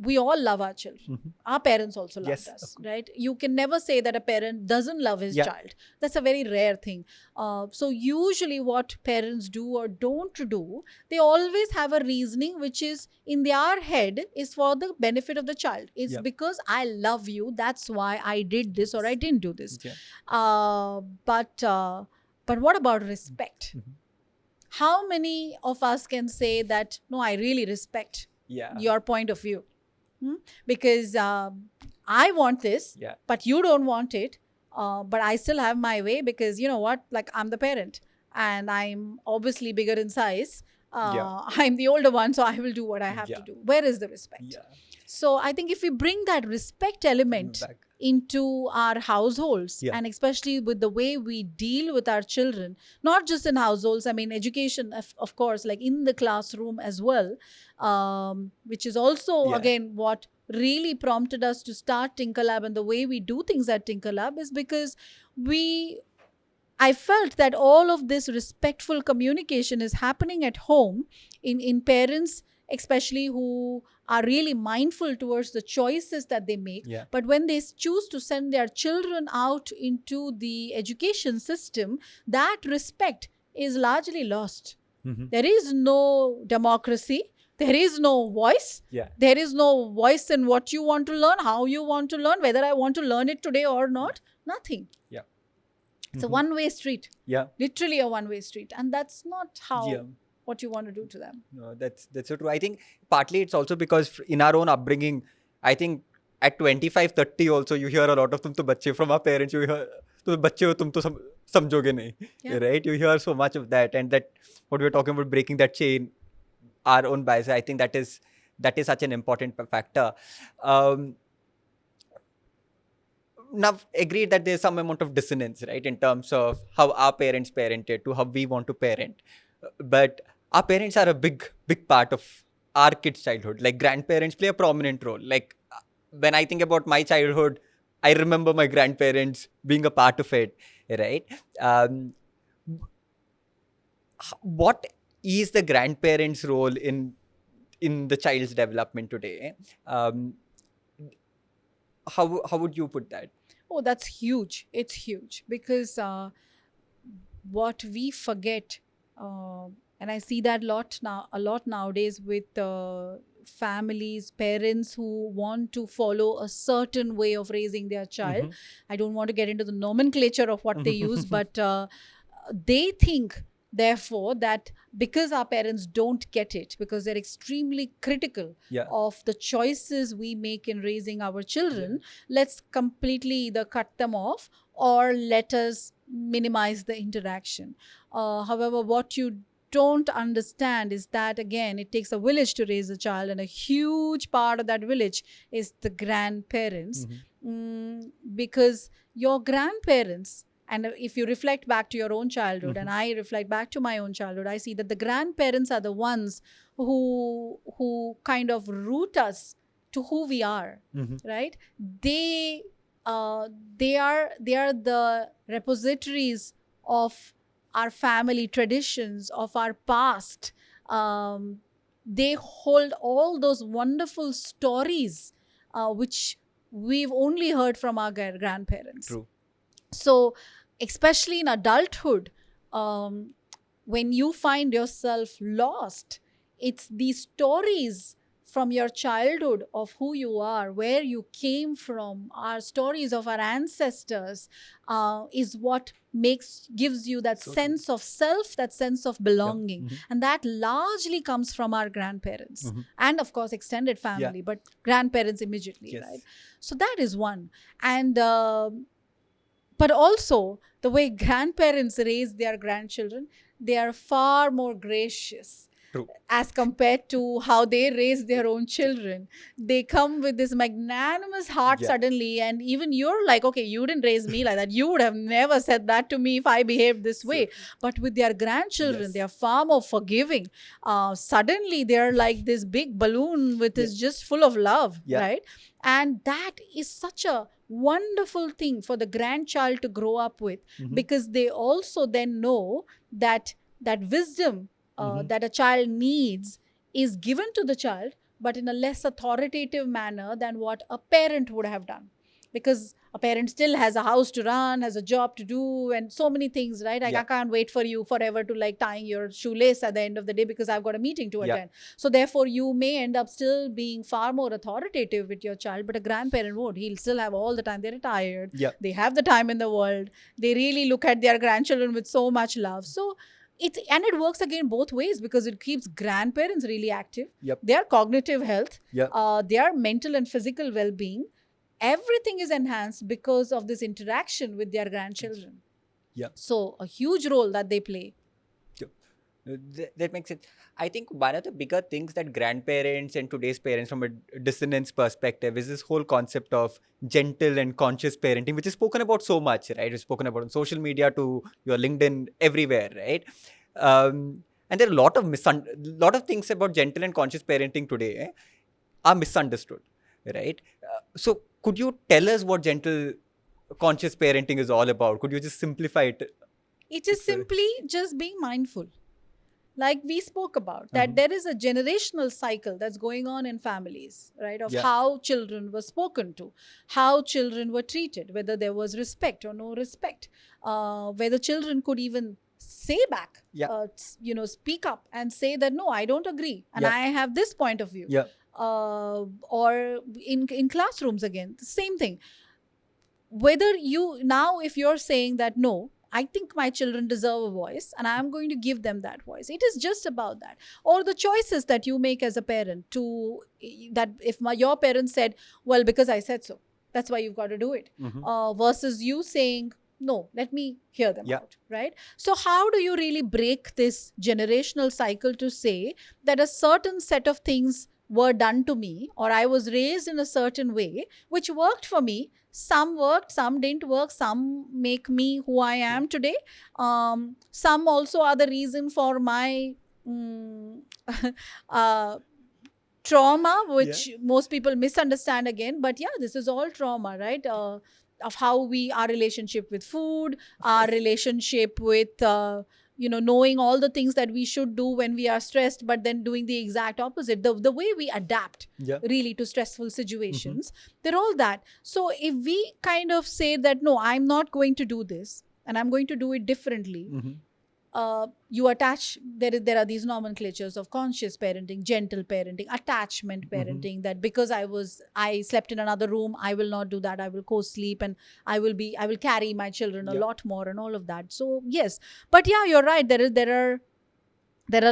we all love our children. Our parents also loved Yes, us, of course. right? You can never say that a parent doesn't love his Yeah. child. That's a very rare thing. So usually what parents do or don't do, they always have a reasoning which is in their head is for the benefit of the child. It's Yeah. because I love you, that's why I did this or I didn't do this. Yeah. But what about respect? Mhm. How many of us can say that, no, I really respect Yeah. your point of view? Because I want this, Yeah. but you don't want it. But I still have my way because you know what? Like I'm the parent and I'm obviously bigger in size. I'm the older one, so I will do what I have to Yeah. do. Where is the respect? Yeah. So I think if we bring that respect element Back. into our households, Yeah. and especially with the way we deal with our children, not just in households, I mean education of course, like in the classroom as well, which is also Yeah. again what really prompted us to start Tinkerlab, and the way we do things at Tinkerlab is because I felt that all of this respectful communication is happening at home in parents, especially who are really mindful towards the choices that they make. Yeah. But when they choose to send their children out into the education system, that respect is largely lost. There is no democracy. There is no voice. Yeah. There is no voice in what you want to learn, how you want to learn, whether I want to learn it today or not. Nothing. Yeah. It's a one-way street, Yeah. literally a one-way street, and that's not how Yeah. what you want to do to them. No, that's so true. I think partly it's also because in our own upbringing, I think at 25, 30 also you hear a lot of "tum to bacche" from our parents. You hear "tum bacche ho, tum to samjhoge nahi," Yeah. right? You hear so much of that, and that what we're talking about, breaking that chain, our own bias. I think that is such an important factor. Now, agreed that there's some amount of dissonance, right, in terms of how our parents parented to how we want to parent. But our parents are a big part of our kids' childhood. Like grandparents play a prominent role. Like when I think about my childhood, I remember my grandparents being a part of it, right? What is the grandparents' role in the child's development today? How would you put that? Oh, that's huge. It's huge because what we forget, and I see that a lot nowadays with families, parents who want to follow a certain way of raising their child. I don't want to get into the nomenclature of what they use, but they think therefore that because our parents don't get it, because they're extremely critical Yeah. of the choices we make in raising our children, let's completely either cut them off or let us minimize the interaction. However, what you don't understand is that again it takes a village to raise a child, and a huge part of that village is the grandparents. Because your grandparents, and if you reflect back to your own childhood, and I reflect back to my own childhood, I see that the grandparents are the ones who kind of root us to who we are, right? They are the repositories of our family traditions, of our past. They hold all those wonderful stories which we've only heard from our grandparents. True. So especially in adulthood, when you find yourself lost, it's these stories from your childhood of who you are, where you came from, our stories of our ancestors, is what gives you that sense of self, that sense of belonging. And that largely comes from our grandparents and of course extended family, but grandparents immediately, right? So that is one. And but also the way grandparents raise their grandchildren, they are far more gracious. True. As compared to how they raise their own children. They come with this magnanimous heart suddenly, and even you're like, okay, you didn't raise me like that. You would have never said that to me if I behaved this way. But with their grandchildren, they are far more forgiving. Suddenly, they're like this big balloon with is just full of love, right? And that is such a wonderful thing for the grandchild to grow up with, because they also then know that wisdom that a child needs is given to the child, but in a less authoritative manner than what a parent would have done. Because a parent still has a house to run, has a job to do, and so many things, right? Like, Yeah. I can't wait for you forever to like tying your shoelace at the end of the day because I've got a meeting to Yeah. attend. So therefore, you may end up still being far more authoritative with your child, but a grandparent won't. He'll still have all the time. They're retired. Yeah. They have the time in the world. They really look at their grandchildren with so much love. So it works again both ways, because it keeps grandparents really active. Yep. Their cognitive health, Yep. their mental and physical well-being, everything is enhanced because of this interaction with their grandchildren. Yeah. So a huge role that they play. That makes sense. I think one of the bigger things that grandparents and today's parents, from a dissonance perspective, is this whole concept of gentle and conscious parenting, which is spoken about so much, right? It's spoken about on social media, to your LinkedIn, everywhere, right? And there are a lot of things about gentle and conscious parenting today are misunderstood, right? So could you tell us what gentle conscious parenting is all about? Could you just simplify it? It is simply just being mindful. Like we spoke about, that Mhm. there is a generational cycle that's going on in families, right? Of Yeah. how children were spoken to, how children were treated, whether there was respect or no respect, whether children could even say back, Yeah. speak up and say that, no, I don't agree. And Yeah. I have this point of view. Yeah. Or in classrooms again, the same thing. Whether if you're saying that, no, I think my children deserve a voice and I'm going to give them that voice. It is just about that. Or the choices that you make as a parent, that if your parents said, well, because I said so, that's why you've got to do it. Mhm. Versus you saying, no, let me hear them Yeah. out, right? So how do you really break this generational cycle to say that a certain set of things were done to me, or I was raised in a certain way, which worked for me? Some worked, some didn't work, some make me who I am today. Some also are the reason for my trauma, which most people misunderstand again. But yeah, this is all trauma, right? Of how our relationship with food, our relationship with knowing all the things that we should do when we are stressed, but then doing the exact opposite. The way we adapt Yeah. really to stressful situations, they're all that. So if we kind of say that, no, I'm not going to do this and I'm going to do it differently, Mhm. you attach, there are these nomenclatures of conscious parenting, gentle parenting, attachment parenting, that because I slept in another room, I will not do that, I will co-sleep, and I will carry my children a Yeah. lot more, and all of that. So yes, but yeah, you're right, there are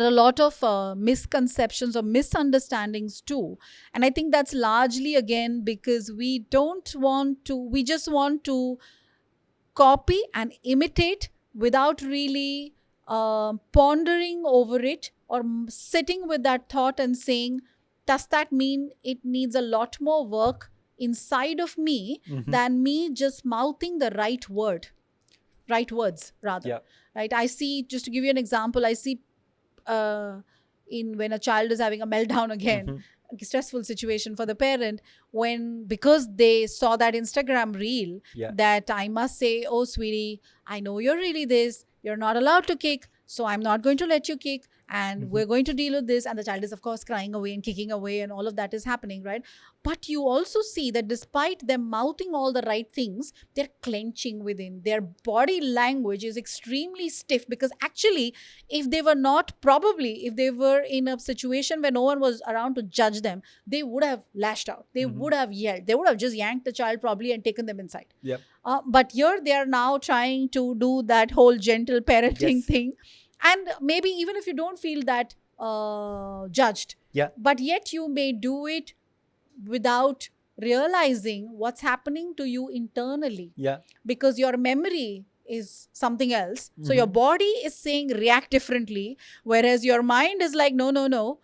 a lot of misconceptions or misunderstandings too. And I think that's largely, again, because we just want to copy and imitate without really pondering over it, or sitting with that thought and saying, does that mean it needs a lot more work inside of me Mhm. than me just mouthing the right words rather? Yeah. Right? I see, just to give you an example, I see when a child is having a meltdown again, Mhm. a stressful situation for the parent, because they saw that Instagram reel, Yeah. that I must say, oh sweetie, I know you're really this, you're not allowed to kick, so I'm not going to let you kick, and we're going to deal with this. And the child is, of course, crying away and kicking away, and all of that is happening, right? But you also see that despite them mouthing all the right things, they're clenching within. Their body language is extremely stiff, because actually, if they were in a situation where no one was around to judge them, they would have lashed out. They would have yelled. They would have just yanked the child probably and taken them inside. Yep. But here they are now trying to do that whole gentle parenting Yes. thing. And maybe even if you don't feel that judged, Yeah. but yet you may do it without realizing what's happening to you internally, Yeah. because your memory is something else. So your body is saying react differently, whereas your mind is like, no,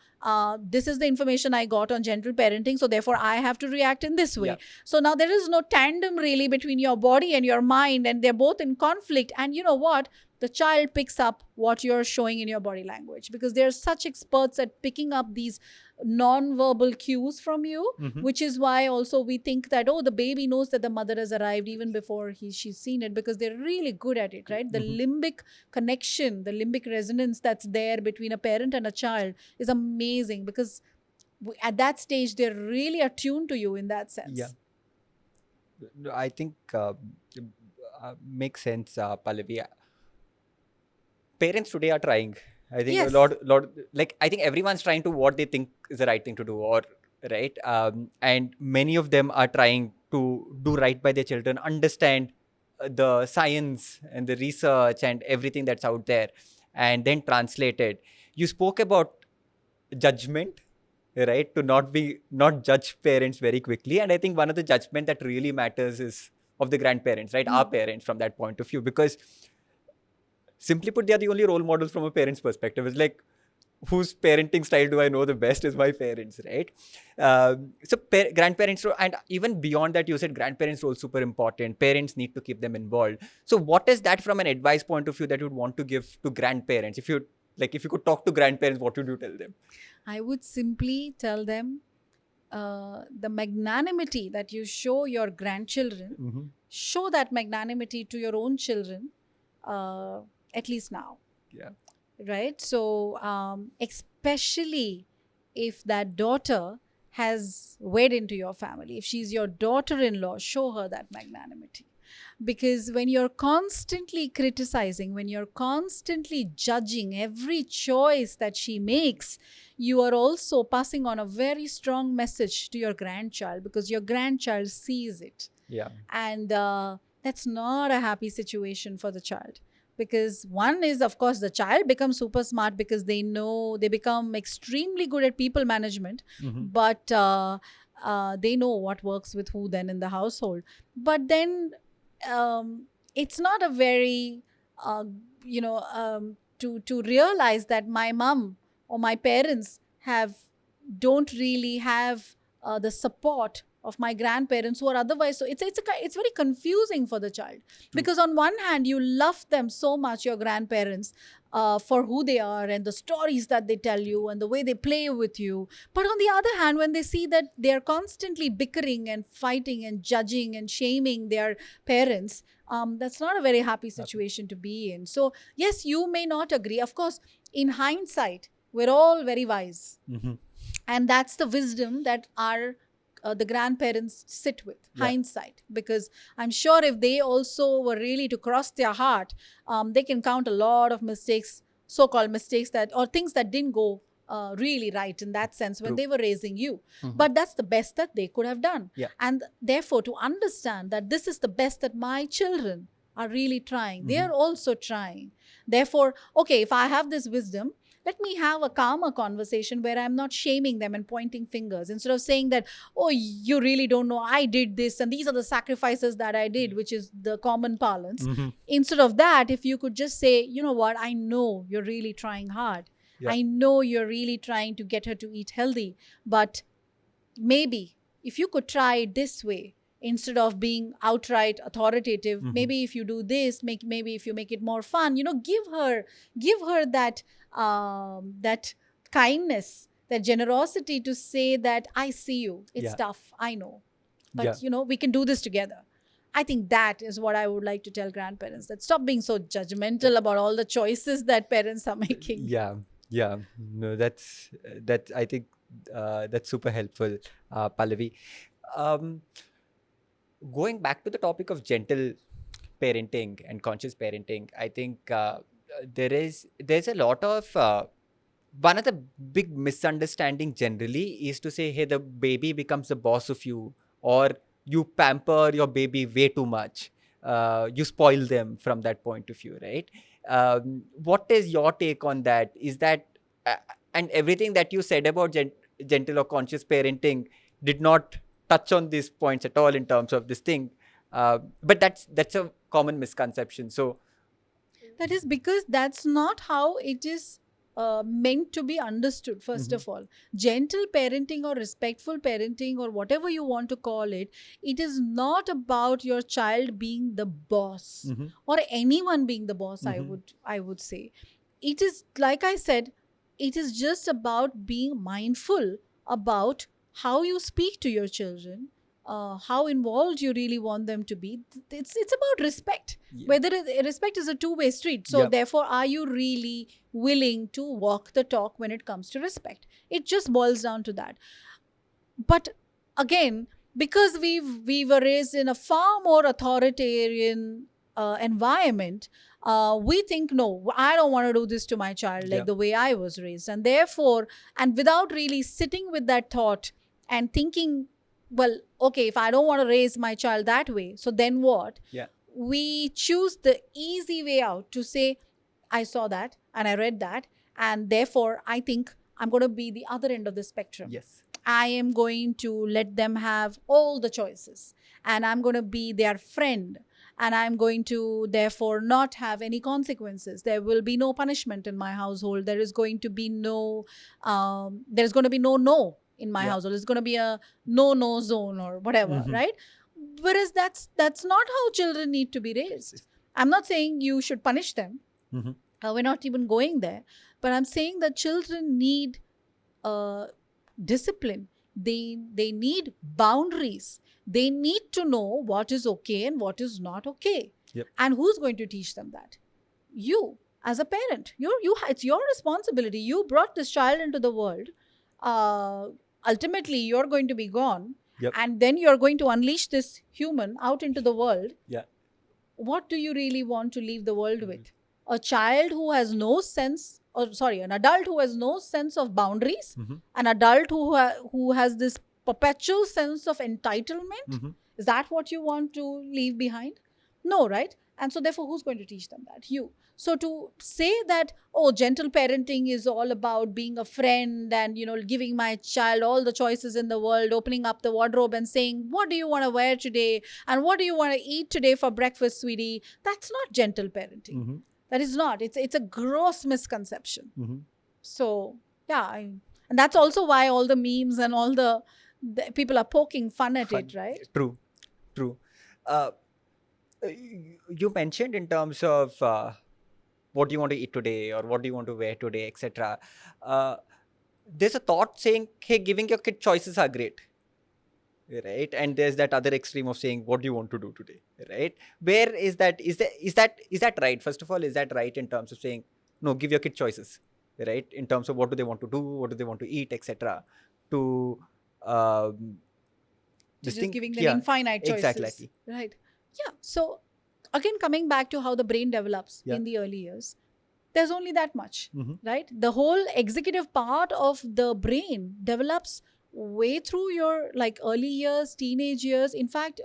this is the information I got on gentle parenting, so therefore I have to react in this way. Yeah. So now there is no tandem really between your body and your mind, and they're both in conflict. And you know what? The child picks up what you're showing in your body language, because they're such experts at picking up these non-verbal cues from you, which is why also we think that, oh, the baby knows that the mother has arrived even before she's seen it, because they're really good at it, right? The limbic connection, the limbic resonance that's there between a parent and a child is amazing, because at that stage, they're really attuned to you in that sense. Yeah. No, I think makes sense, Pallavi. Parents today are trying. I think Yes. like I think everyone's trying to what they think is the right thing to do, or right, and many of them are trying to do right by their children, understand the science and the research and everything that's out there, and then translate it. You spoke about judgment, right? To not judge parents very quickly, and I think one of the judgment that really matters is of the grandparents, right? Our parents from that point of view, because simply put, they are the only role models from a parent's perspective. It's like, whose parenting style do I know the best is my parents, right? So grandparents role, and even beyond that, you said grandparents role super important. Parents need to keep them involved. So what is that from an advice point of view that you'd want to give to grandparents? If you could talk to grandparents, what would you tell them? I would simply tell them the magnanimity that you show your grandchildren, show that magnanimity to your own children, at least now. Yeah. Right? So, especially if that daughter has wed into your family, if she's your daughter-in-law, show her that magnanimity. Because when you're constantly criticizing, when you're constantly judging every choice that she makes, you are also passing on a very strong message to your grandchild, because your grandchild sees it. Yeah. And that's not a happy situation for the child. Because one is, of course, the child becomes super smart because they become extremely good at people management, but they know what works with who then in the household. But then it's not a very, to realize that my mom or my parents don't really have the support of my grandparents who are otherwise. So it's very confusing for the child. Because on one hand, you love them so much, your grandparents, for who they are and the stories that they tell you and the way they play with you. But on the other hand, when they see that they're constantly bickering and fighting and judging and shaming their parents, that's not a very happy situation to be in. So yes, you may not agree. Of course, in hindsight, we're all very wise. And that's the wisdom that the grandparents sit with, hindsight. Because I'm sure if they also were really to cross their heart, they can count a lot of mistakes, so-called mistakes, or things that didn't go really right in that sense when they were raising you. But that's the best that they could have done. And therefore, to understand that this is the best that my children are really trying, they are also trying. Therefore, okay, if I have this wisdom, let me have a calmer conversation where I'm not shaming them and pointing fingers. Instead of saying that, oh, you really don't know, I did this and these are the sacrifices that I did, which is the common parlance. Instead of that, if you could just say, you know what, I know you're really trying hard. I know you're really trying to get her to eat healthy. But maybe if you could try it this way, instead of being outright authoritative, maybe if you do this, maybe if you make it more fun, give her that that kindness, that generosity to say that I see you. It's tough, I know, but we can do this together. I think that is what I would like to tell grandparents, that stop being so judgmental about all the choices that parents are making. Yeah. No, that's I think that's super helpful, Pallavi. Going back to the topic of gentle parenting and conscious parenting, I think there's a lot of one of the big misunderstanding generally is to say, hey, the baby becomes the boss of you, or you pamper your baby way too much. You spoil them from that point of view, right? What is your take on that? Is that and everything that you said about gentle or conscious parenting did not touch on these points at all in terms of this thing, but that's a common misconception. So that is because that's not how it is meant to be understood. First of all, gentle parenting or respectful parenting or whatever you want to call it, it is not about your child being the boss or anyone being the boss. I would say it is, like I said, it is just about being mindful about how you speak to your children, how involved you really want them to be. It's about respect. Yeah. Whether respect is a two-way street. So Yep. therefore, are you really willing to walk the talk when it comes to respect? It just boils down to that. But again, because we were raised in a far more authoritarian environment, we think, no, I don't want to do this to my child like Yeah. the way I was raised. And therefore, and without really sitting with that thought and thinking, well, okay, if I don't want to raise my child that way, so then what? Yeah. We choose the easy way out to say, I saw that and I read that, and therefore I think I'm going to be the other end of the spectrum. Yes. I am going to let them have all the choices, and I'm going to be their friend, and I'm going to therefore not have any consequences. There will be no punishment in my household. There is going to be no there's going to be no in my Yeah. household. There's going to be a no zone or whatever, Mhm. right? Whereas that's not how children need to be raised. I'm not saying you should punish them. Mhm. We're not even going there. But I'm saying that children need discipline. They need boundaries. They need to know what is okay and what is not okay. Yep. And who's going to teach them that? You, as a parent. It's your responsibility. You brought this child into the world. Ultimately, you're going to be gone. Yep. And then you're going to unleash this human out into the world. Yeah. What do you really want to leave the world with? A child who has no sense, an adult who has no sense of boundaries, Mhm. an adult who has this perpetual sense of entitlement. Mhm. Is that what you want to leave behind? No, right? And so therefore, who's going to teach them that? You. So to say that, oh, gentle parenting is all about being a friend and, giving my child all the choices in the world, opening up the wardrobe and saying, what do you want to wear today? And what do you want to eat today for breakfast, sweetie? That's not gentle parenting. Mhm. That is not. It's a gross misconception. Mhm. So, yeah. And that's also why all the memes and all the people are poking fun at it, right? True. You mentioned in terms of what do you want to eat today or what do you want to wear today, etc. There's a thought saying, hey, giving your kid choices are great, right? And there's that other extreme of saying, what do you want to do today, right? Where is that? Is that right? First of all, is that right in terms of saying, no, give your kid choices, right? In terms of what do they want to do, what do they want to eat, etc. To Just thing- giving them yeah, infinite choices. exactly. Right. Yeah. So again, coming back to how the brain develops Yeah. in the early years, there's only that much, Mhm. right? The whole executive part of the brain develops way through your early years, teenage years. In fact,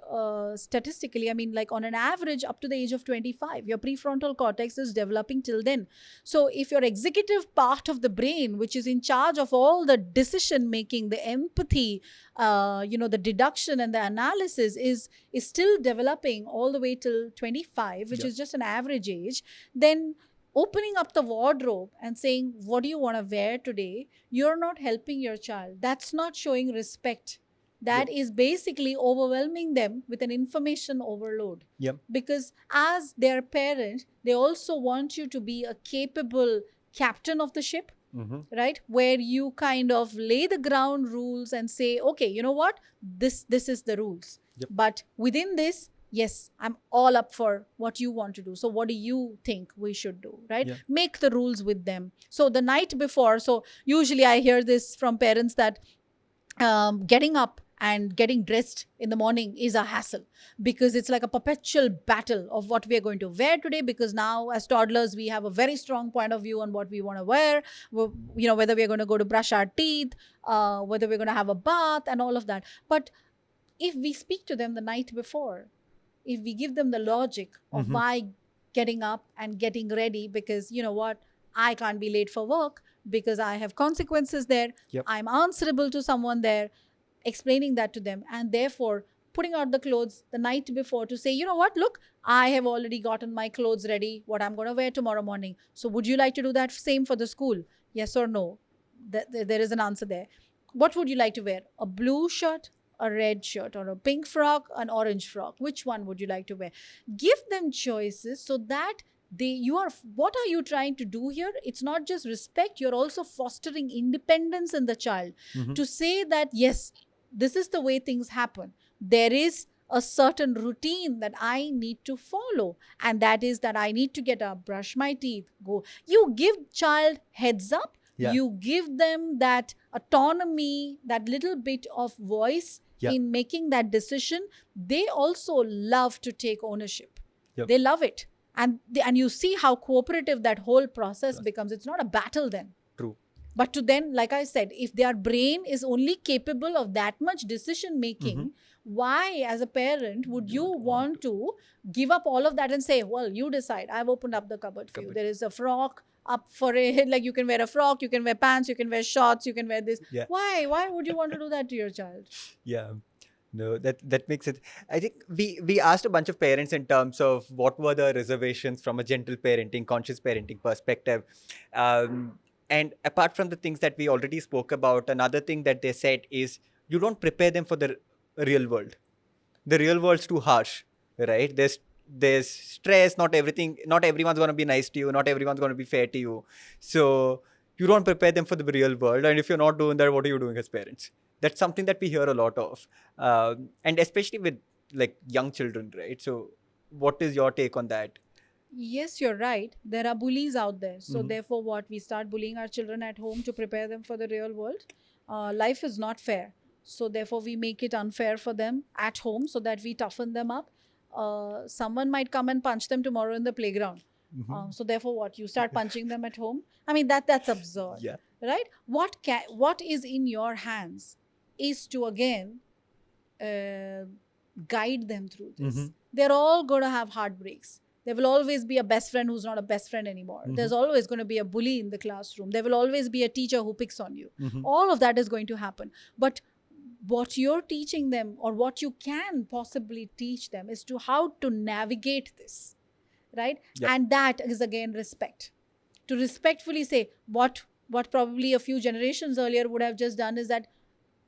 statistically, I mean, on an average up to the age of 25, your prefrontal cortex is developing till then. So if your executive part of the brain, which is in charge of all the decision making, the empathy, the deduction and the analysis is still developing all the way till 25, which Yeah. is just an average age, then opening up the wardrobe and saying, what do you want to wear today? You're not helping your child. That's not showing respect. That is basically overwhelming them with an information overload. Yep. Because as their parent, they also want you to be a capable captain of the ship, Mhm. right? Where you kind of lay the ground rules and say, okay, you know what? This is the rules. Yep. But within this, yes, I'm all up for what you want to do. So what do you think we should do, right? Yeah. Make the rules with them. So the night before, so usually I hear this from parents that getting up and getting dressed in the morning is a hassle because it's like a perpetual battle of what we are going to wear today, because now as toddlers we have a very strong point of view on what we want to wear, whether we're going to go to brush our teeth, whether we're going to have a bath and all of that. But if we speak to them the night before, if we give them the logic of Mhm. why getting up and getting ready, because you know what, I can't be late for work because I have consequences there. Yep. I'm answerable to someone there, explaining that to them, and therefore putting out the clothes the night before to say, you know what, look, I have already gotten my clothes ready, what I'm going to wear tomorrow morning. So would you like to do that same for the school? Yes or no? There is an answer there. What would you like to wear? A blue shirt, a red shirt, or a pink frock, an orange frock? Which one would you like to wear? Give them choices so that what are you trying to do here? It's not just respect, you're also fostering independence in the child. Mhm. To say that, yes, this is the way things happen. There is a certain routine that I need to follow, and that is that I need to get up, brush my teeth, go. You give child heads up. Yeah. You give them that autonomy, that little bit of voice Yeah. in making that decision. They also love to take ownership. Yep. They love it. And you see how cooperative that whole process becomes. It's not a battle then. True. But to then, like I said, if their brain is only capable of that much decision making, why as a parent would you want to give up all of that and say, well, you decide. I've opened up the cupboard for you. There is a frock up for it. Like you can wear a frock, you can wear pants, you can wear shorts, you can wear this. Yeah. Why would you want to do that to your child? Yeah. No, that makes it. I think we asked a bunch of parents in terms of what were the reservations from a gentle parenting, conscious parenting perspective. And apart from the things that we already spoke about, another thing that they said is you don't prepare them for the real world. The real world's too harsh, right? There's stress. Not everyone's going to be nice to you. Not everyone's going to be fair to you. So you don't prepare them for the real world. And if you're not doing that, what are you doing as parents? That's something that we hear a lot of. And especially with like young children, right? So what is your take on that? Yes, you're right. There are bullies out there. So therefore what? We start bullying our children at home to prepare them for the real world. Life is not fair. So therefore we make it unfair for them at home so that we toughen them up. Someone might come and punch them tomorrow in the playground. So therefore what? You start punching them at home? I mean, that's absurd. Yeah. Right? What is in your hands is to again guide them through this. They're all going to have heartbreaks. There will always be a best friend who's not a best friend anymore. There's always going to be a bully in the classroom. There will always be a teacher who picks on you. All of that is going to happen. But what you're teaching them, or what you can possibly teach them, is to how to navigate this, right? Yep. And that is again respect. To respectfully say what probably a few generations earlier would have just done is that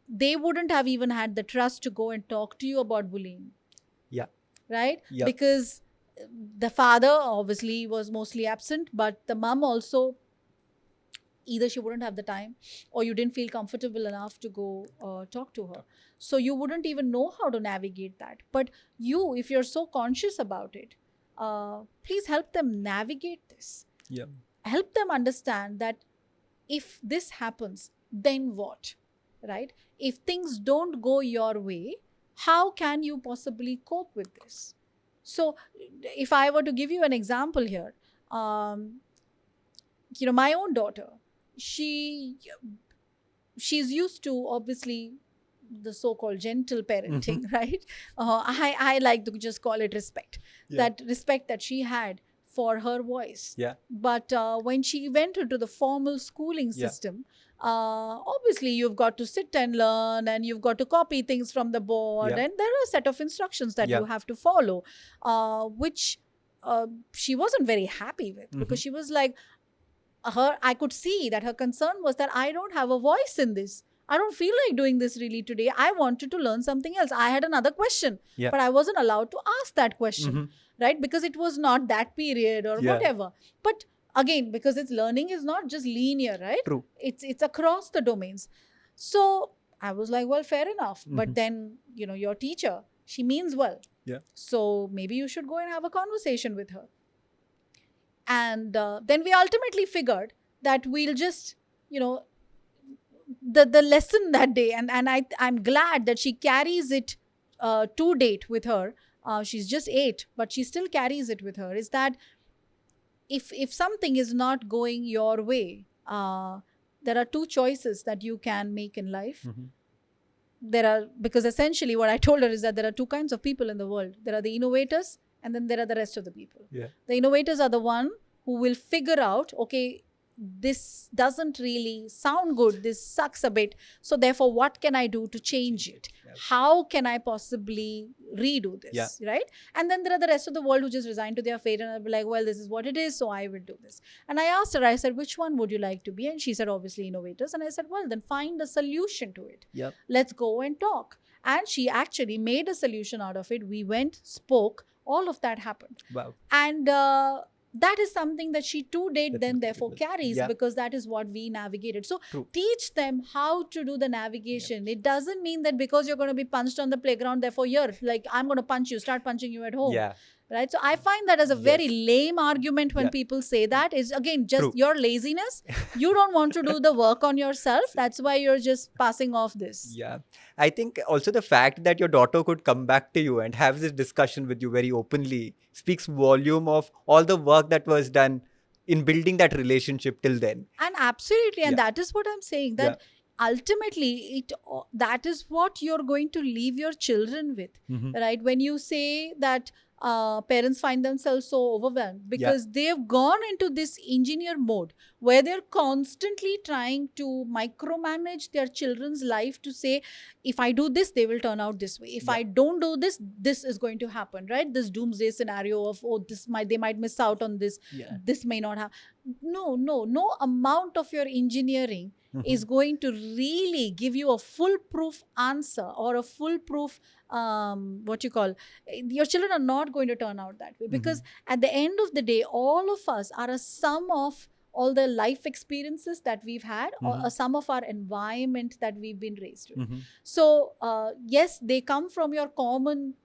they wouldn't have even had the trust to go and talk to you about bullying. Yeah. Right? Yep. Because the father obviously was mostly absent, but the mom also, either she wouldn't have the time or you didn't feel comfortable enough to go talk to her. So you wouldn't even know how to navigate that. But you, if you're so conscious about it, please help them navigate this. Yeah. Help them understand that if this happens, then what? Right? If things don't go your way, how can you possibly cope with this? So if I were to give you an example here, my own daughter, she's used to obviously the so-called gentle parenting, right? I like to just call it respect. Yeah. That respect that she had for her voice. Yeah. But when she went into the formal schooling system, obviously you've got to sit and learn, and you've got to copy things from the board, and there are a set of instructions that you have to follow, which she wasn't very happy with, because she was like, I could see that her concern was that I don't have a voice in this. I don't feel like doing this really today. I wanted to learn something else. I had another question, but I wasn't allowed to ask that question, right? Because it was not that period or whatever. But again, because it's learning is not just linear, right? True. It's across the domains. So I was like, well, fair enough. But then, your teacher, she means well. Yeah. So maybe you should go and have a conversation with her. And then we ultimately figured that we'll just, the lesson that day, and I'm glad that she carries it to date with her. She's just 8, but she still carries it with her, is that if something is not going your way, there are 2 choices that you can make in life. Because essentially what I told her is that there are 2 kinds of people in the world. There are the innovators, and then there are the rest of the people. Yeah. The innovators are the one who will figure out, okay, this doesn't really sound good. This sucks a bit. So therefore, what can I do to change it? Yes. How can I possibly redo this? Right? And then there are the rest of the world who just resign to their fate and are like, well, this is what it is, so I will do this. And I asked her, I said, which one would you like to be? And she said, obviously innovators. And I said, well, then find a solution to it. Yep. Let's go and talk. And she actually made a solution out of it. We went, spoke, all of that happened. Wow. And that is something that she too did, That's then incredible. therefore carries, Yeah. because that is what we navigated. So True. teach them how to do the navigation. It doesn't mean that because you're going to be punched on the playground, therefore you're like, I'm going to punch you, start punching you at home. Yeah. Right. So I find that as a very Yes. lame argument when Yeah. people say that. Is again just True. your laziness. You don't want to do the work on yourself. That's why you're just passing off this. Yeah. I think also the fact that your daughter could come back to you and have this discussion with you very openly speaks volume of all the work that was done in building that relationship till then. And absolutely, and Yeah. that is what I'm saying, that ultimately that is what you're going to leave your children with. Mhm. Right? When you say that parents find themselves so overwhelmed because they've gone into this engineer mode where they're constantly trying to micromanage their children's life to say, if I do this, they will turn out this way. If I don't do this, this is going to happen, right? This doomsday scenario of, oh, they might miss out on this. Yeah. This may not happen. No amount of your engineering is going to really give you a foolproof answer or a foolproof your children are not going to turn out that way, because at the end of the day, all of us are a sum of all the life experiences that we've had, or a sum of our environment that we've been raised with. So yes, they come from your common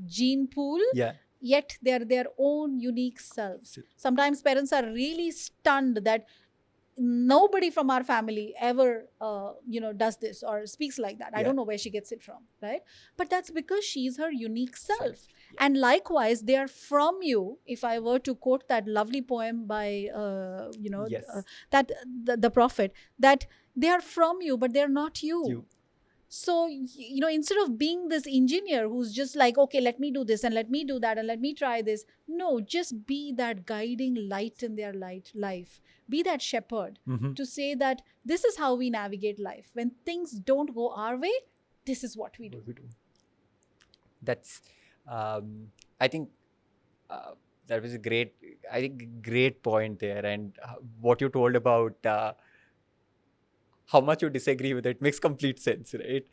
gene pool, Yeah. yet they're their own unique selves. Sometimes parents are really stunned that nobody from our family ever does this or speaks like that. I don't know where she gets it from, right? But that's because she's her unique self. And likewise, they are from you. If I were to quote that lovely poem by that the prophet, that they are from you but they're not you. So, instead of being this engineer who's just like, okay, let me do this and let me do that and let me try this. No, just be that guiding light in their life. Be that shepherd to say that this is how we navigate life. When things don't go our way, this is what we do. That's, I think that was a great point there. And what you told about how much you disagree with it makes complete sense, right?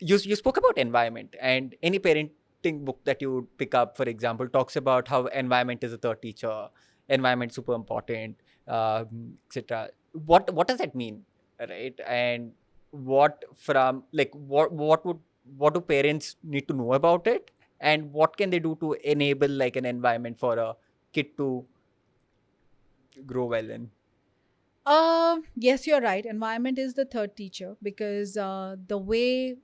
You spoke about environment, and any parenting book that you pick up, for example, talks about how environment is a third teacher, environment super important, etc. What does that mean, right? And what do parents need to know about it, and what can they do to enable like an environment for a kid to grow well in? Yes, you're right. Environment is the third teacher, because the way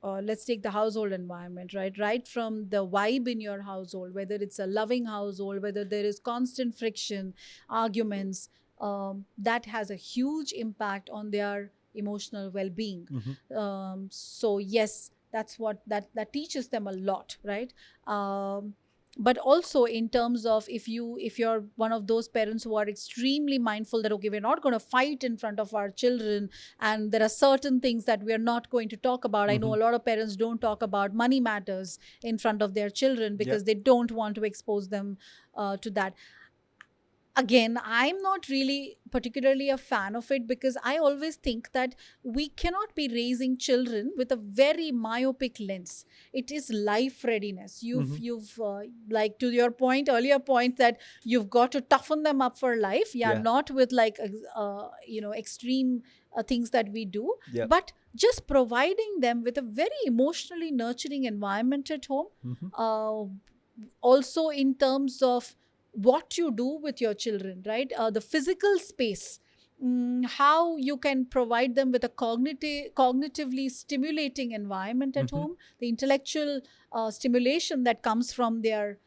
let's take the household environment, right from the vibe in your household, whether it's a loving household, whether there is constant friction, arguments, that has a huge impact on their emotional well-being. So yes, that's what that teaches them a lot, right? But also in terms of if you're one of those parents who are extremely mindful that, okay, we're not going to fight in front of our children, and there are certain things that we're not going to talk about. I know a lot of parents don't talk about money matters in front of their children because they don't want to expose them to that. Again, I'm not really particularly a fan of it, because I always think that we cannot be raising children with a very myopic lens. It is life readiness. You've like to your earlier point, that you've got to toughen them up for life. Not with like extreme things that we do, but just providing them with a very emotionally nurturing environment at home. Also in terms of what you do with your children, right? The physical space, how you can provide them with a cognitively stimulating environment at home, the intellectual stimulation that comes from their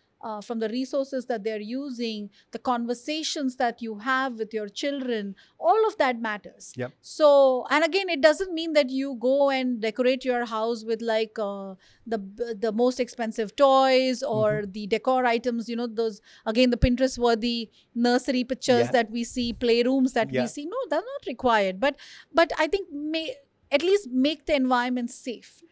from the resources that they're using, the conversations that you have with your children, all of that matters. So, and again, it doesn't mean that you go and decorate your house with like the most expensive toys or the decor items, those, again, the Pinterest worthy nursery pictures that we see, playrooms that we see. No, they're not required. But I think at least make the environment safe.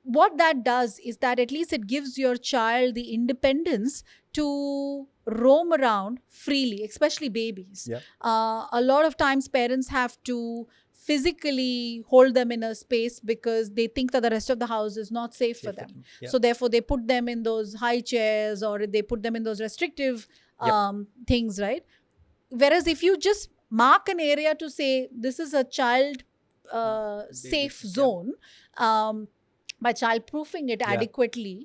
What that does is that at least it gives your child the independence to roam around freely, especially babies. A lot of times parents have to physically hold them in a space because they think that the rest of the house is not safe for them. Yeah. So therefore they put them in those high chairs or they put them in those restrictive Yep. things, right? Whereas if you just mark an area to say this is a child safe Yeah. zone, by child proofing it Yeah. adequately,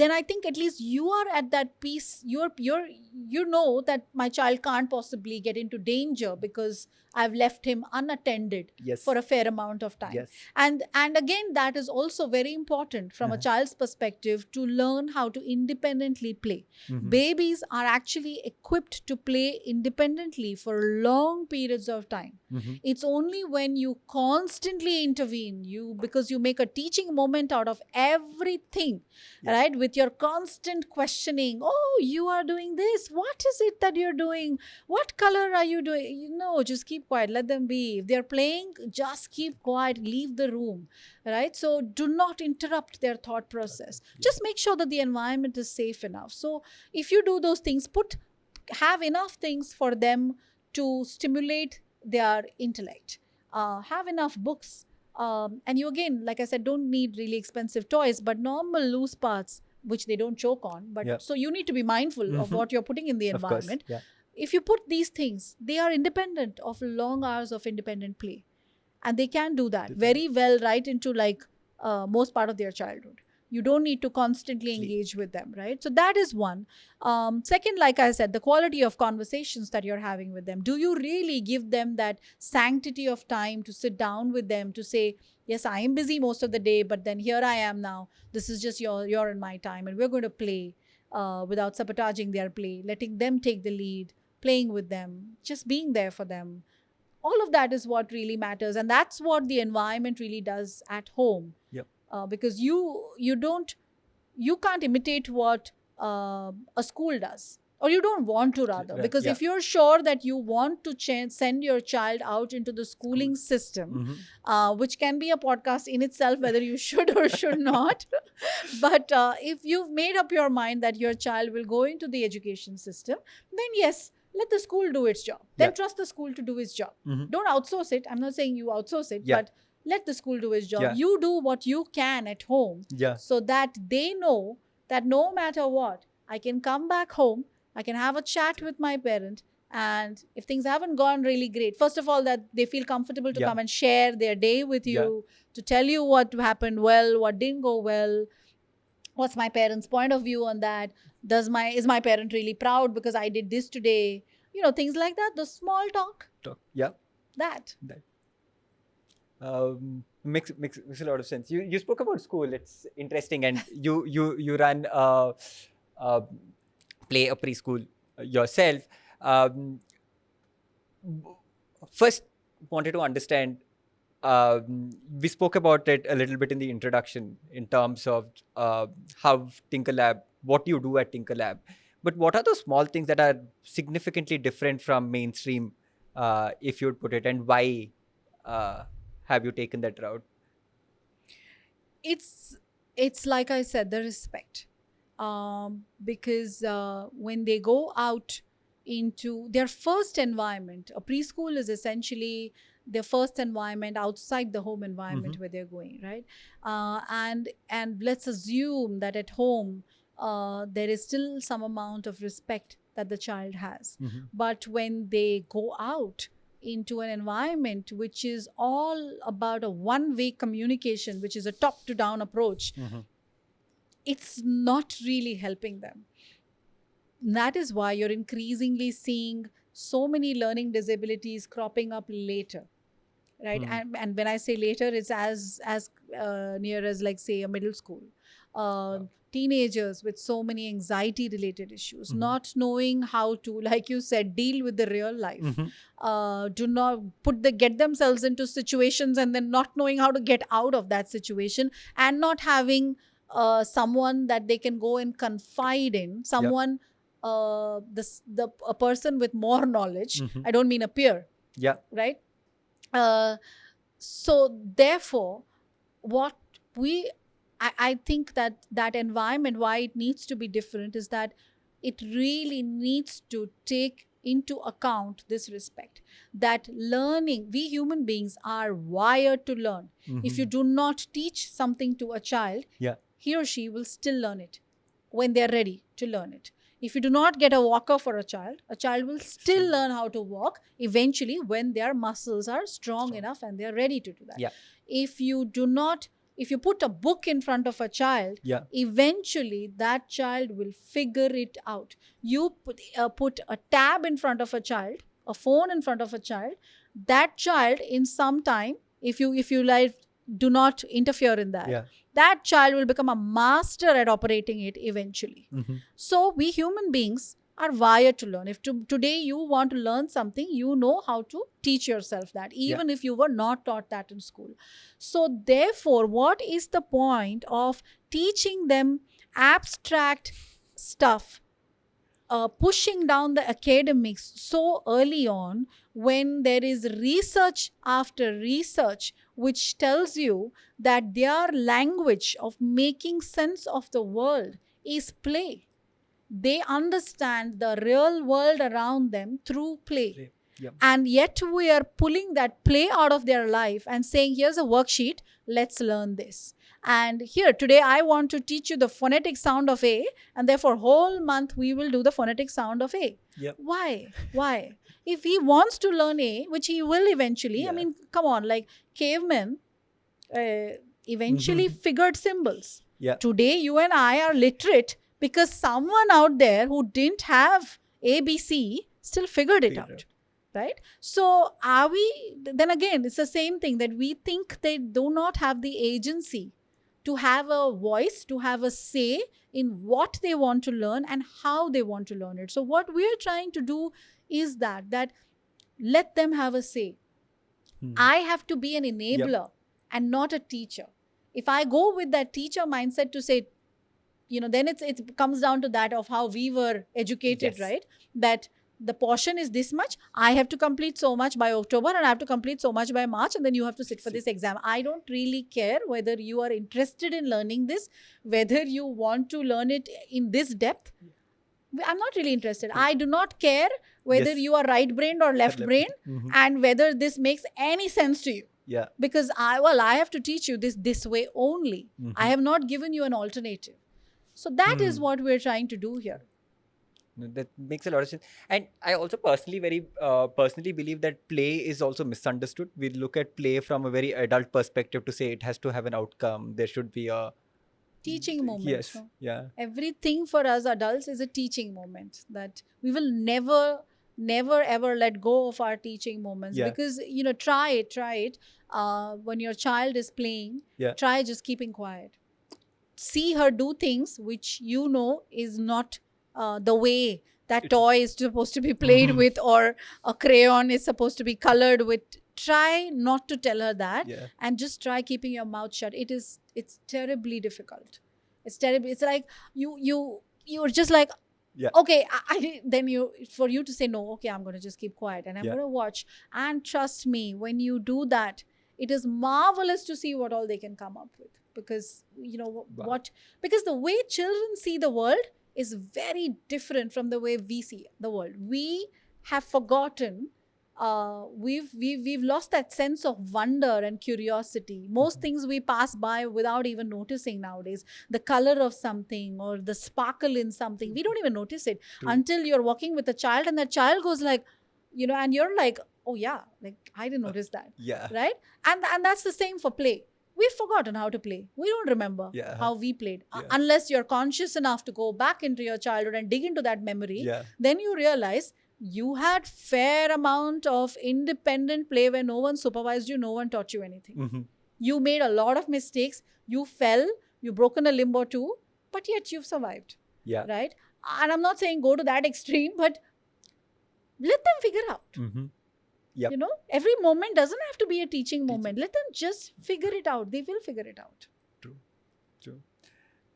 then I think at least you are at that peace. You know that my child can't possibly get into danger because I've left him unattended Yes. for a fair amount of time. Yes. And again, that is also very important from a child's perspective to learn how to independently play. Mhm. Babies are actually equipped to play independently for long periods of time. Mhm. It's only when you constantly intervene, because you make a teaching moment out of everything, Yes. right? With your constant questioning, oh, you are doing this. What is it that you're doing? What color are you doing? Just keep quiet. Let them be. If they're playing, just keep quiet. Leave the room, right? So do not interrupt their thought process. Just make sure that the environment is safe enough. So if you do those things, have enough things for them to stimulate their intellect. Have enough books. And you, again, like I said, don't need really expensive toys, but normal loose parts which they don't choke on. But Yeah. so you need to be mindful of Mhm. what you're putting in the Of course. environment. Yeah. If you put these things, they are independent of long hours of independent play. And they can do that very well right into most part of their childhood. You don't need to constantly engage with them, right? So that is one. Second, like I said, the quality of conversations that you're having with them. Do you really give them that sanctity of time to sit down with them to say, yes, I am busy most of the day, but then here I am now. This is just your and my time, and we're going to play without sabotaging their play, letting them take the lead, playing with them, just being there for them. All of that is what really matters, and that's what the environment really does at home. Yep. Because you can't imitate what a school does, or you don't want to, rather, Right, because yeah. if you're sure that you want to send your child out into the schooling system, Mhm. which can be a podcast in itself whether you should or should not, but if you've made up your mind that your child will go into the education system, then yes, let the school do its job. Then Yeah. trust the school to do its job. Mhm. Don't outsource it. I'm not saying you outsource it, Yeah. but let the school do its job. Yeah. You do what you can at home, Yeah. so that they know that no matter what, I can come back home, I can have a chat with my parent, and if things haven't gone really great, first of all, that they feel comfortable to Yeah. come and share their day with Yeah. you, to tell you what happened well, what didn't go well, what's my parents' point of view on that, is my parent really proud because I did this today, things like that, the small talk, Yeah. that. Makes a lot of sense. You spoke about school. It's interesting, and you run play a preschool yourself. First, wanted to understand. We spoke about it a little bit in the introduction in terms of how Tinker Lab, what you do at Tinker Lab. But what are those small things that are significantly different from mainstream, if you'd put it, and why have you taken that route? It's like I said, the respect, because when they go out into their first environment, a preschool is essentially their first environment outside the home environment Mhm. where they're going, right? And let's assume that at home there is still some amount of respect that the child has. Mhm. But when they go out into an environment which is all about a one-way communication, which is a top-to-down approach, Mhm. it's not really helping them. That is why you're increasingly seeing so many learning disabilities cropping up later, right? And when I say later, it's as near as, like, say, a middle school. Teenagers with so many anxiety related issues, Mhm. not knowing how to, like you said, deal with the real life. Mhm. Do not get themselves into situations and then not knowing how to get out of that situation, and not having someone that they can go and confide in, someone, a person with more knowledge. Mhm. I don't mean a peer, Yeah. right? So therefore, what I think that environment, why it needs to be different, is that it really needs to take into account this respect, that learning, we human beings are wired to learn. If you do not teach something to a child, Yeah. he or she will still learn it when they're ready to learn it. If you do not get a walker for a child will still learn how to walk eventually when their muscles are strong enough and they're ready to do that. Yeah. If you put a book in front of a child, Yeah. eventually that child will figure it out. You put a tab in front of a child, a phone in front of a child, that child in some time, if you like, do not interfere in that, Yeah. that child will become a master at operating it eventually. So we human beings are wired to learn. If today you want to learn something, you know how to teach yourself that, even if you were not taught that in school. So therefore, what is the point of teaching them abstract stuff, pushing down the academics so early on, when there is research after research which tells you that their language of making sense of the world is play? They understand the real world around them through play. Yeah. And yet we are pulling that play out of their life and saying, here's a worksheet, let's learn this. And here today I want to teach you the phonetic sound of A, and therefore whole month we will do the phonetic sound of A. Yep. Why? If he wants to learn A, which he will eventually, Yeah. I mean, come on, like cavemen eventually figured symbols. Yeah. Today you and I are literate because someone out there who didn't have ABC still figured it out. Right? So are we, then again, it's the same thing, that we think they do not have the agency to have a voice, to have a say in what they want to learn and how they want to learn it. So what we're trying to do is that let them have a say. I have to be an enabler and not a teacher. If I go with that teacher mindset to say, then it comes down to that of how we were educated, right? That the portion is this much, I have to complete so much by October, and I have to complete so much by March, and then you have to sit for this exam. I don't really care whether you are interested in learning this, whether you want to learn it in this depth. I'm not really interested. I do not care whether you are right-brained or left-brained, and whether this makes any sense to you. Yeah. Because I have to teach you this way only. I have not given you an alternative. So that is what we're trying to do here. That makes a lot of sense. And I also personally believe that play is also misunderstood. We look at play from a very adult perspective to say it has to have an outcome. There should be a teaching moment. Yes. No? Yeah. Everything for us adults is a teaching moment, that we will never ever let go of our teaching moments. Because try it when your child is playing, try just keeping quiet. See her do things which is not the way that toy is supposed to be played with, or a crayon is supposed to be colored with. Try not to tell her that, and just try keeping your mouth shut. It's terribly difficult. It's terrible. It's like you're just like, okay, for you to say no, okay, I'm going to just keep quiet and I'm going to watch. And trust me, when you do that, it is marvelous to see what all they can come up with. Because because the way children see the world is very different from the way we see the world. We have forgotten, we've lost that sense of wonder and curiosity. Most things we pass by without even noticing nowadays. The color of something or the sparkle in something, we don't even notice it until you're walking with a child and that child goes like, and you're like, oh yeah, like I didn't notice that. Right? And that's the same for play. We've forgotten how to play. We don't remember how we played. Unless you're conscious enough to go back into your childhood and dig into that memory, then you realize you had fair amount of independent play where no one supervised you, no one taught you anything. You made a lot of mistakes. You fell, you broken a limb or two, but yet you've survived. Right? And I'm not saying go to that extreme, but let them figure out. Every moment doesn't have to be a teaching moment. Let them just figure it out. They will figure it out. True.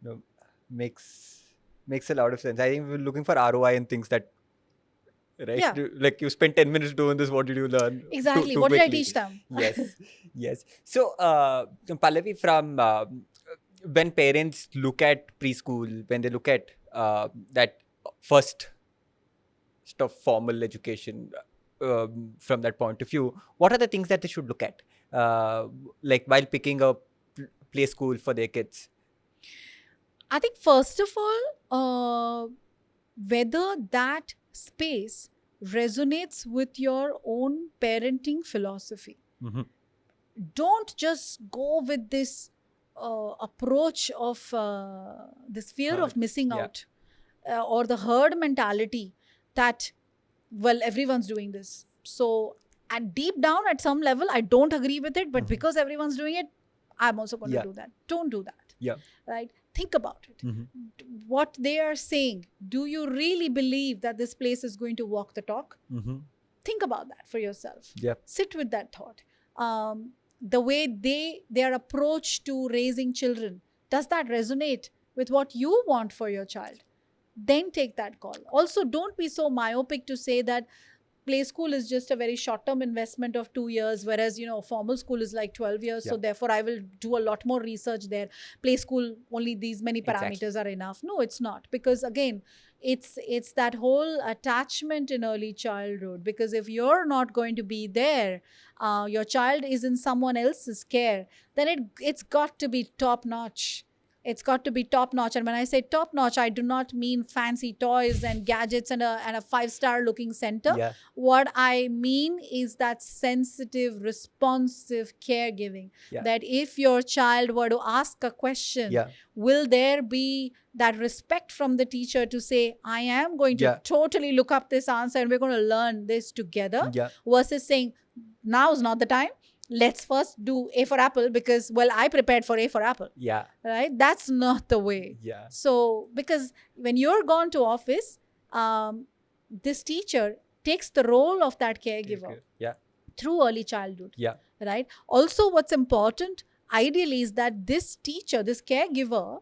No, makes a lot of sense. I think we're looking for ROI and things that, right? Yeah. Like you spent 10 minutes doing this. What did you learn? Exactly. Too What quickly? did I teach them? Yes. So, Pallavi, from when parents look at preschool, when they look at that first sort of formal education from that point of view, what are the things that they should look at, like while picking a play school for their kids? I think first of all, whether that space resonates with your own parenting philosophy. Mhm. Don't just go with this approach of this fear of Herd, missing yeah. out or the herd mentality that, well, everyone's doing this. So, and deep down at some level, I don't agree with it, but because everyone's doing it, I'm also going Yeah. to do that. Don't do that. Yeah. Right? Think about it. Mhm. What they are saying, do you really believe that this place is going to walk the talk? Mhm. Think about that for yourself. Yeah. Sit with that thought. The way their approach to raising children, does that resonate with what you want for your child? Then take that call. Also, don't be so myopic to say that play school is just a very short term investment of 2 years, whereas formal school is like 12 years. So Yeah. therefore I will do a lot more research there. Play school, only these many parameters Exactly. are enough. No, it's not, because again, it's that whole attachment in early childhood. Because if you're not going to be there, your child is in someone else's care, then it's got to be top notch. It's got to be top notch. And when I say top notch, I do not mean fancy toys and gadgets and a 5-star looking center. Yeah. What I mean is that sensitive, responsive caregiving. Yeah. That if your child were to ask a question, Yeah. will there be that respect from the teacher to say, I am going to Yeah. totally look up this answer and we're going to learn this together, Yeah. versus saying, now's not the time. Let's first do A for apple because, well, I prepared for A for apple. Yeah. Right? That's not the way. Yeah. So, because when you're gone to office, this teacher takes the role of that caregiver Yeah. through early childhood. Yeah. Right? Also, what's important ideally is that this teacher, this caregiver,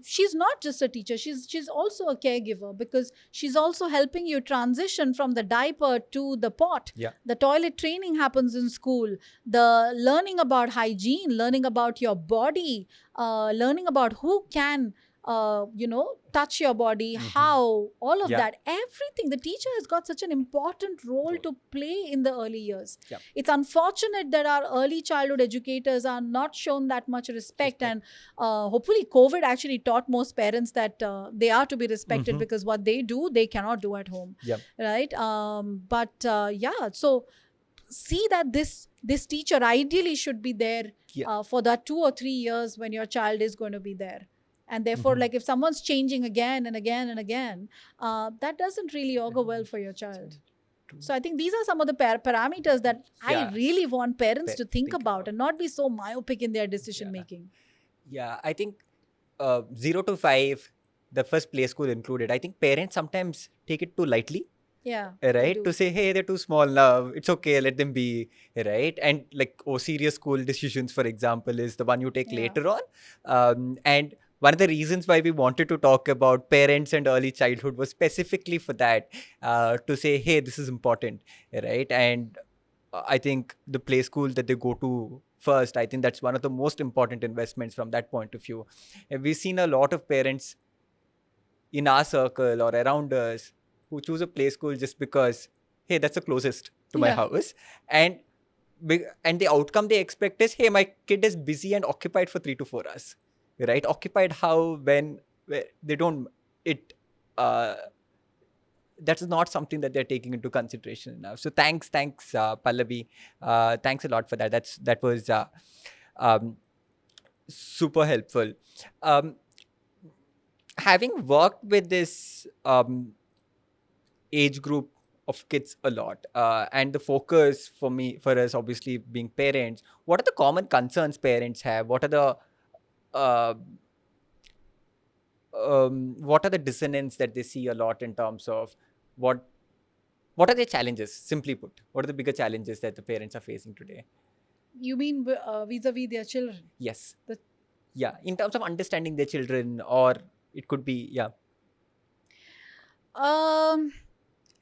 she's not just a teacher, she's also a caregiver, because she's also helping you transition from the diaper to the pot. Yeah. The toilet training happens in school, the learning about hygiene, learning about your body, learning about who can touch your body, how, all of Yeah. that, everything. The teacher has got such an important role to play in the early years. Yeah. It's unfortunate that our early childhood educators are not shown that much respect. And hopefully COVID actually taught most parents that they are to be respected, because what they do, they cannot do at home. Yeah. Right? So see that this teacher ideally should be there for that 2 or 3 years when your child is going to be there. And therefore, like if someone's changing again and again and again, that doesn't really augur well for your child. So I think these are some of the parameters that I really want parents to think about and not be so myopic in their decision making. Yeah, I think 0 to 5, the first play school included, I think parents sometimes take it too lightly. Yeah. Right? To say, hey, they're too small now. It's okay, let them be. Right? And like, serious school decisions, for example, is the one you take later on. And one of the reasons why we wanted to talk about parents and early childhood was specifically for that, to say, hey, this is important. Right? And I think the play school that they go to first, I think that's one of the most important investments from that point of view. And we've seen a lot of parents in our circle or around us who choose a play school just because, hey, that's the closest to my house. And the outcome they expect is, hey, my kid is busy and occupied for 3 to 4 hours. Right? Occupied how, when they don't, that's not something that they're taking into consideration now. So thanks, Pallavi. Thanks a lot for that. That was super helpful. Having worked with this age group of kids a lot, and the focus for us obviously being parents, what are the common concerns parents have? What are the dissonance that they see a lot in terms of what are their challenges? Simply put, what are the bigger challenges that the parents are facing today? You mean vis-a-vis their children? Yes. In terms of understanding their children, or it could be, I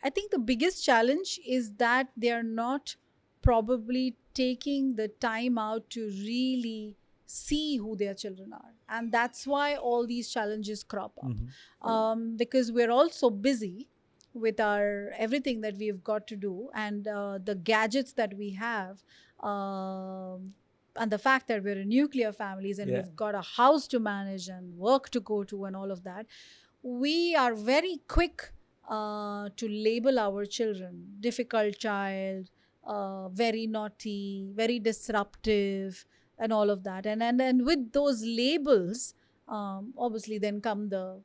think the biggest challenge is that they are not probably taking the time out to really see who their children are. And that's why all these challenges crop up. Because we're all so busy with our everything that we've got to do, and the gadgets that we have, and the fact that we're a nuclear families and Yeah. we've got a house to manage and work to go to and all of that, we are very quick to label our children difficult child, very naughty, very disruptive, and all of that. And with those labels, obviously then come the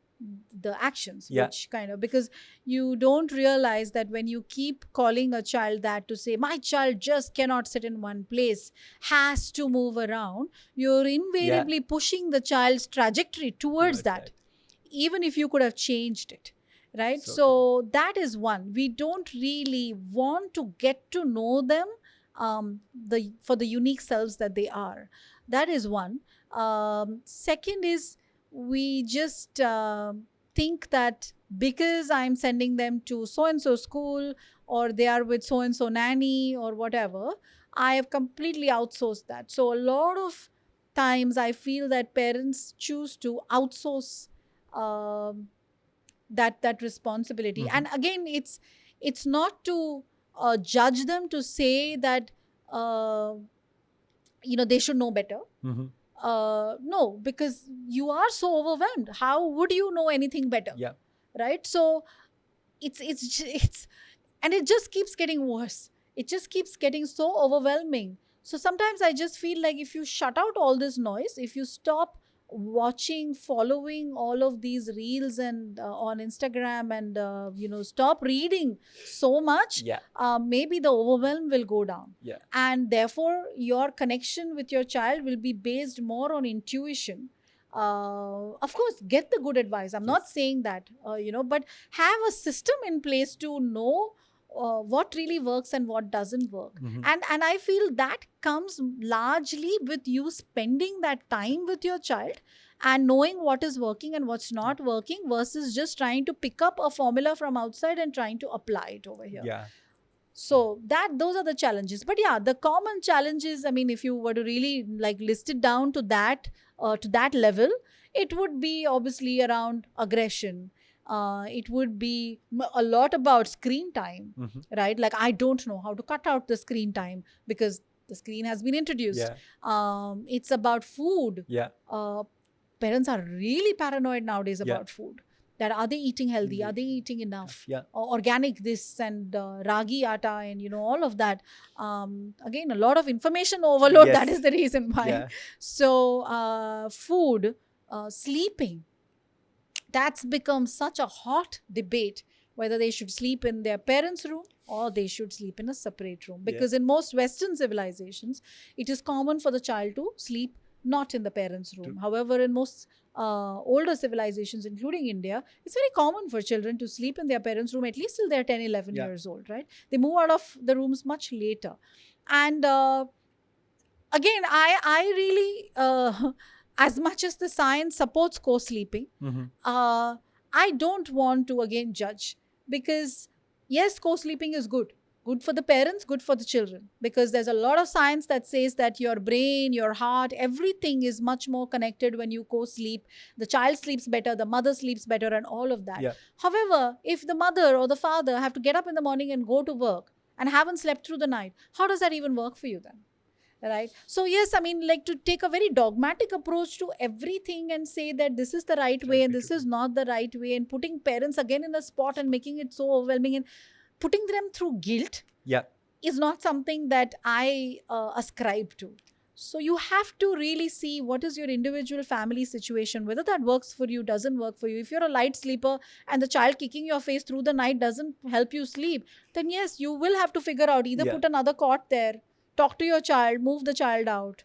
actions, Yeah. which kind of, because you don't realize that when you keep calling a child that, to say my child just cannot sit in one place, has to move around, you're invariably pushing the child's trajectory towards that, even if you could have changed it, right? So So that is one. We don't really want to get to know them for the unique selves that they are. That is one. Second is, we just think that because I'm sending them to so and so school, or they are with so and so nanny or whatever, I have completely outsourced that. So a lot of times I feel that parents choose to outsource that responsibility. And again, it's not to judge them, to say that they should know better. No, because you are so overwhelmed. How would you know anything better? Yeah. Right? So it's and it just keeps getting worse. It just keeps getting so overwhelming. So sometimes I just feel like, if you shut out all this noise, if you stop watching, following all of these reels and on Instagram, and stop reading so much, Yeah. maybe the overwhelm will go down. Yeah. And therefore your connection with your child will be based more on intuition. Of course, get the good advice, I'm not saying that, but have a system in place to know what really works and what doesn't work. And I feel that comes largely with you spending that time with your child and knowing what is working and what's not working, versus just trying to pick up a formula from outside and trying to apply it over here. Yeah. So those are the challenges. But yeah, the common challenges, I mean, if you were to really like list it down to that level, it would be obviously around aggression. It would be a lot about screen time, right? Like, I don't know how to cut out the screen time because the screen has been introduced. It's about food. Yeah. Parents are really paranoid nowadays about food. That are they eating healthy? Are they eating enough? Yeah. Organic this and ragi atta and all of that. Again, a lot of information overload. Yes. That is the reason why. Yeah. So food, sleeping, that's become such a hot debate, whether they should sleep in their parents' room or they should sleep in a separate room. Because in most Western civilizations, it is common for the child to sleep not in the parents' room. However, in most older civilizations, including India, it's very common for children to sleep in their parents' room at least till they're 10, 11 years old, right? They move out of the rooms much later. And again, I really, as much as the science supports co-sleeping, I don't want to again judge, because yes, co-sleeping is good for the parents, good for the children, because there's a lot of science that says that your brain, your heart, everything is much more connected when you co-sleep. The child sleeps better, the mother sleeps better, and all of that. However, if the mother or the father have to get up in the morning and go to work and haven't slept through the night, how does that even work for you then? Right? So yes, I mean, like, to take a very dogmatic approach to everything and say that this is the right way and this is not the right way, and putting parents again in a spot and making it so overwhelming and putting them through guilt is not something that I ascribe to. So you have to really see what is your individual family situation, whether that works for you, doesn't work for you. If you're a light sleeper and the child kicking your face through the night doesn't help you sleep, then yes, you will have to figure out, either put another cot there, talk to your child, move the child out.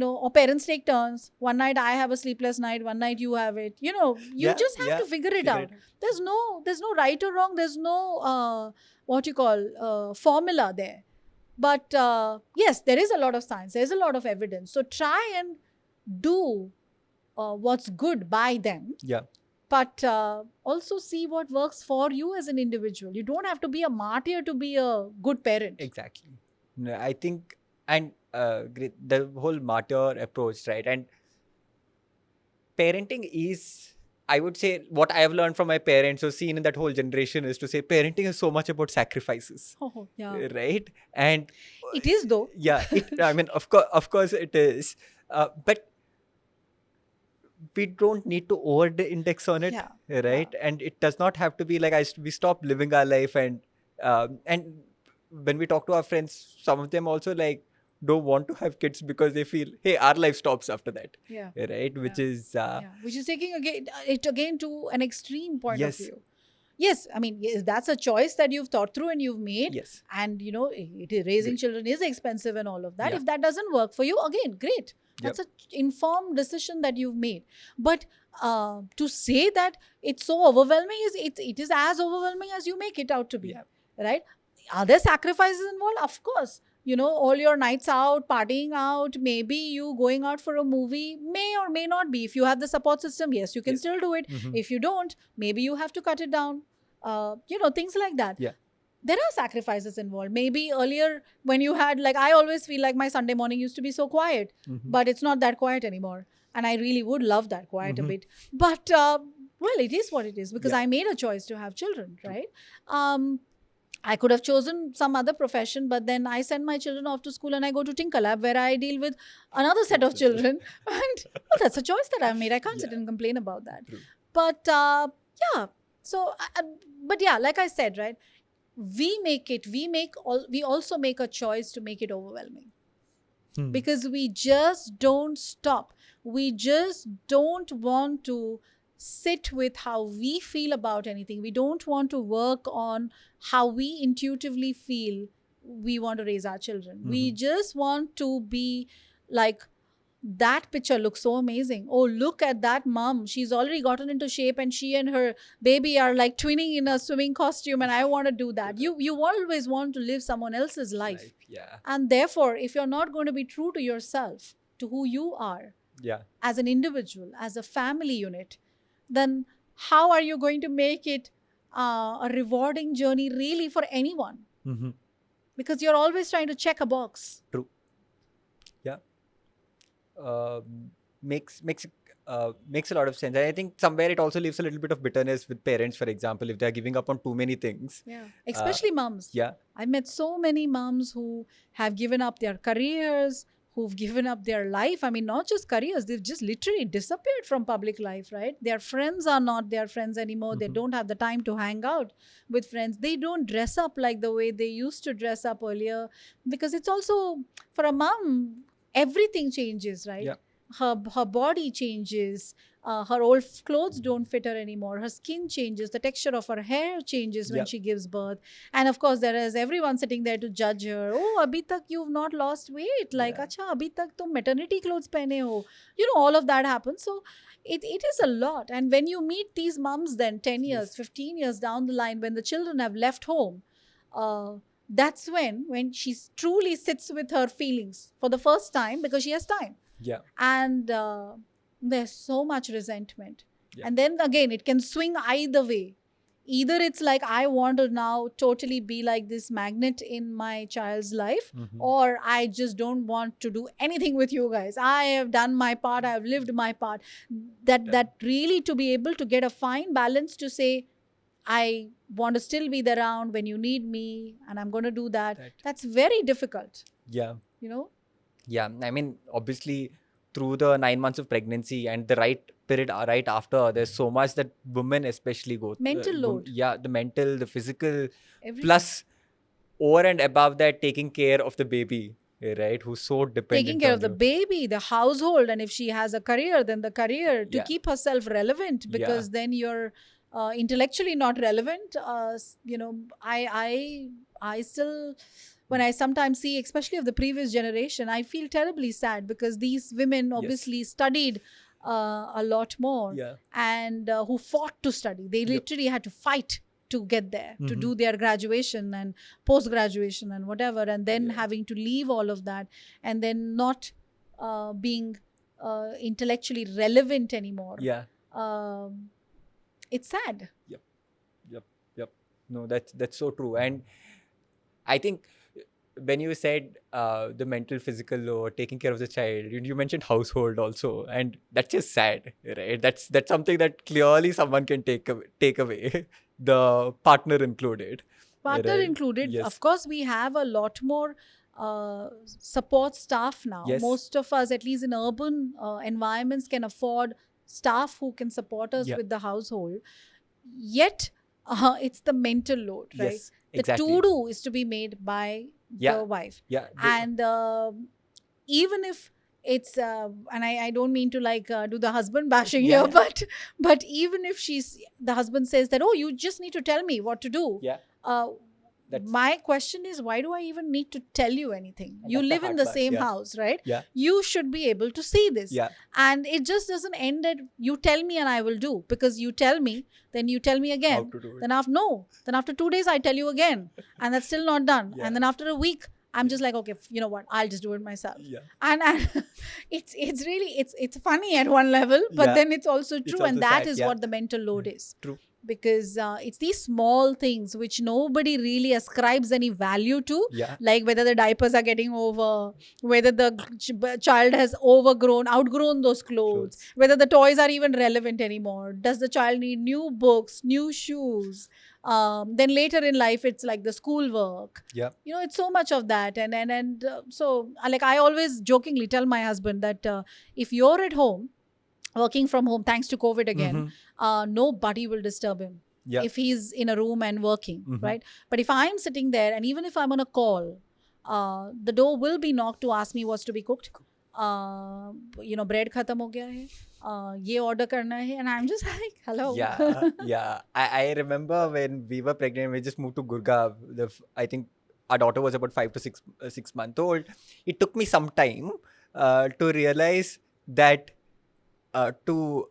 Or parents take turns. One night I have a sleepless night, one night you have it. You just have to figure it out. There's no right or wrong. There's no formula there. But yes, there is a lot of science. There's a lot of evidence. So try and do what's good by them. But also see what works for you as an individual. You don't have to be a martyr to be a good parent. Exactly. No, I think, and the whole martyr approach, right? And parenting is I would say what I have learned from my parents or seen in that whole generation is to say parenting is so much about sacrifices, Oh, yeah. right? And It is though. yeah, I mean, of course, it is. But we don't need to over-index on it, Yeah. right? And it does not have to be like we stop living our life, and when we talk to our friends, some of them also like don't want to have kids because they feel, hey, our life stops after that, Yeah. right? Which is Yeah. Which is taking it again to an extreme point of yes, view. Yes, I mean, yes, that's a choice that you've thought through and you've made. yes, And, raising children is expensive and all of that. Yeah. If that doesn't work for you, again, great. Yep. That's an informed decision that you've made. But to say that it's so overwhelming, it is as overwhelming as you make it out to be. Yeah. Right? Are there sacrifices involved? Of course. All your nights out, partying out, maybe you going out for a movie, may or may not be. If you have the support system, yes, you can Yes. still do it. Mhm. If you don't, maybe you have to cut it down. Things like that. Yeah. There are sacrifices involved. Maybe earlier when you had, like, I always feel like my Sunday morning used to be so quiet, Mhm. but it's not that quiet anymore. And I really would love that quiet a Mhm. bit. But, well, it is what it is because Yeah. I made a choice to have children, right? I could have chosen some other profession, but then I send my children off to school and I go to Tinker Lab where I deal with another set of children. And well, that's a choice that I've made. I can't sit Yeah. and complain about that. True. But yeah, so but yeah, like I said, right? We also make a choice to make it overwhelming Hmm. because we just don't stop. We just don't want to sit with how we feel about anything. We don't want to work on how we intuitively feel we want to raise our children. We just want to be like, that picture looks so amazing. Oh, look at that mom. She's already gotten into shape and she and her baby are like twinning in a swimming costume and I want to do that. You always want to live someone else's life. Yeah. And therefore, if you're not going to be true to yourself, to who you are Yeah. as an individual, as a family unit, then how are you going to make it a rewarding journey really for anyone? Mhm. Because you're always trying to check a box. True. Yeah. Makes a lot of sense. And I think somewhere it also leaves a little bit of bitterness with parents, for example, if they're giving up on too many things. Yeah. Especially moms. Yeah. I've met so many moms who have given up their careers, who've given up their life. I mean, not just careers, they've just literally disappeared from public life, right? Their friends are not their friends anymore. They don't have the time to hang out with friends. They don't dress up like the way they used to dress up earlier because it's also, for a mom, everything changes, right? Yeah. Her body changes. Her old clothes don't fit her anymore. Her skin changes. The texture of her hair changes when Yeah. she gives birth. And of course, there is everyone sitting there to judge her. Oh, abhi tak you've not lost weight. Like, Yeah. acha, abhi tak tum maternity clothes pehne ho. All of that happens. So it is a lot. And when you meet these mums then 10 years, Yes. 15 years down the line, when the children have left home, that's when she truly sits with her feelings for the first time because she has time. Yeah. And there's so much resentment. Yeah. And then again, it can swing either way. Either it's like, I want to now totally be like this magnet in my child's life, or I just don't want to do anything with you guys. I have done my part. I have lived my part. That really, to be able to get a fine balance to say, I want to still be there around when you need me and I'm going to do that. That's very difficult, Yeah. Yeah. I mean, obviously, through the 9 months of pregnancy and the right period right after, there's so much that women especially go through. Mental load. Yeah, the mental, the physical, Everything. plus over and above that, taking care of the baby, right? Who's so dependent Taking care on of the you. baby, the household, and if she has a career, then the career to Yeah. keep herself relevant, because then you're intellectually not relevant. I still, when I sometimes see, especially of the previous generation, I feel terribly sad because these women obviously studied a lot more, and who fought to study. They literally had to fight to get there, to do their graduation and post-graduation and whatever, and then having to leave all of that, and then not being intellectually relevant anymore. Yeah. It's sad. Yep. No, that's so true. And I think when you said the mental, physical load, taking care of the child, you mentioned household also, and that's just sad, right? That's something that clearly someone can take away, the partner included. Partner Right. included. Yes. Of course, we have a lot more support staff now. Yes. Most of us, at least in urban environments, can afford staff who can support us Yeah. with the household. Yet, it's the mental load, right? Yes. Exactly. The to-do is to be made by Yeah. the wife. Yeah. And even if it's and I don't mean to like do the husband bashing Yeah, here, but even if the husband says that, oh, you just need to tell me what to do, Yeah. That's- my question is, why do I even need to tell you anything? And You that's the live in hard the part, same yeah. house, right? Yeah. You should be able to see this. Yeah. And it just doesn't end at you tell me and I will do, because you tell me, then you tell me How again. to do it. Then after 2 days I tell you again, and that's still not done. Yeah. And then after a week I'm just like, okay, you know what? I'll just do it myself. Yeah. And it's really it's funny at one level, but Yeah. then it's also true, and also that sad, is yeah. what the mental load is. True. Because it's these small things which nobody really ascribes any value to, Yeah. like whether the diapers are getting over, whether the child has outgrown those clothes, whether the toys are even relevant anymore. Does the child need new books, new shoes? Then later in life, it's like the schoolwork. Yeah. You know, it's so much of that. And so, like, I always jokingly tell my husband that if you're at home, working from home, thanks to COVID again, nobody will disturb him. Yeah. If he's in a room and working, Mhm. right? But if I'm sitting there, and even if I'm on a call, the door will be knocked to ask me what's to be cooked. Bread khatam ho gaya hai. Ye order karna hai. And I'm just like, hello. Yeah. Yeah. I remember when we were pregnant, we just moved to Gurgaon. I think our daughter was about 5 to 6 months old. It took me some time to realize that to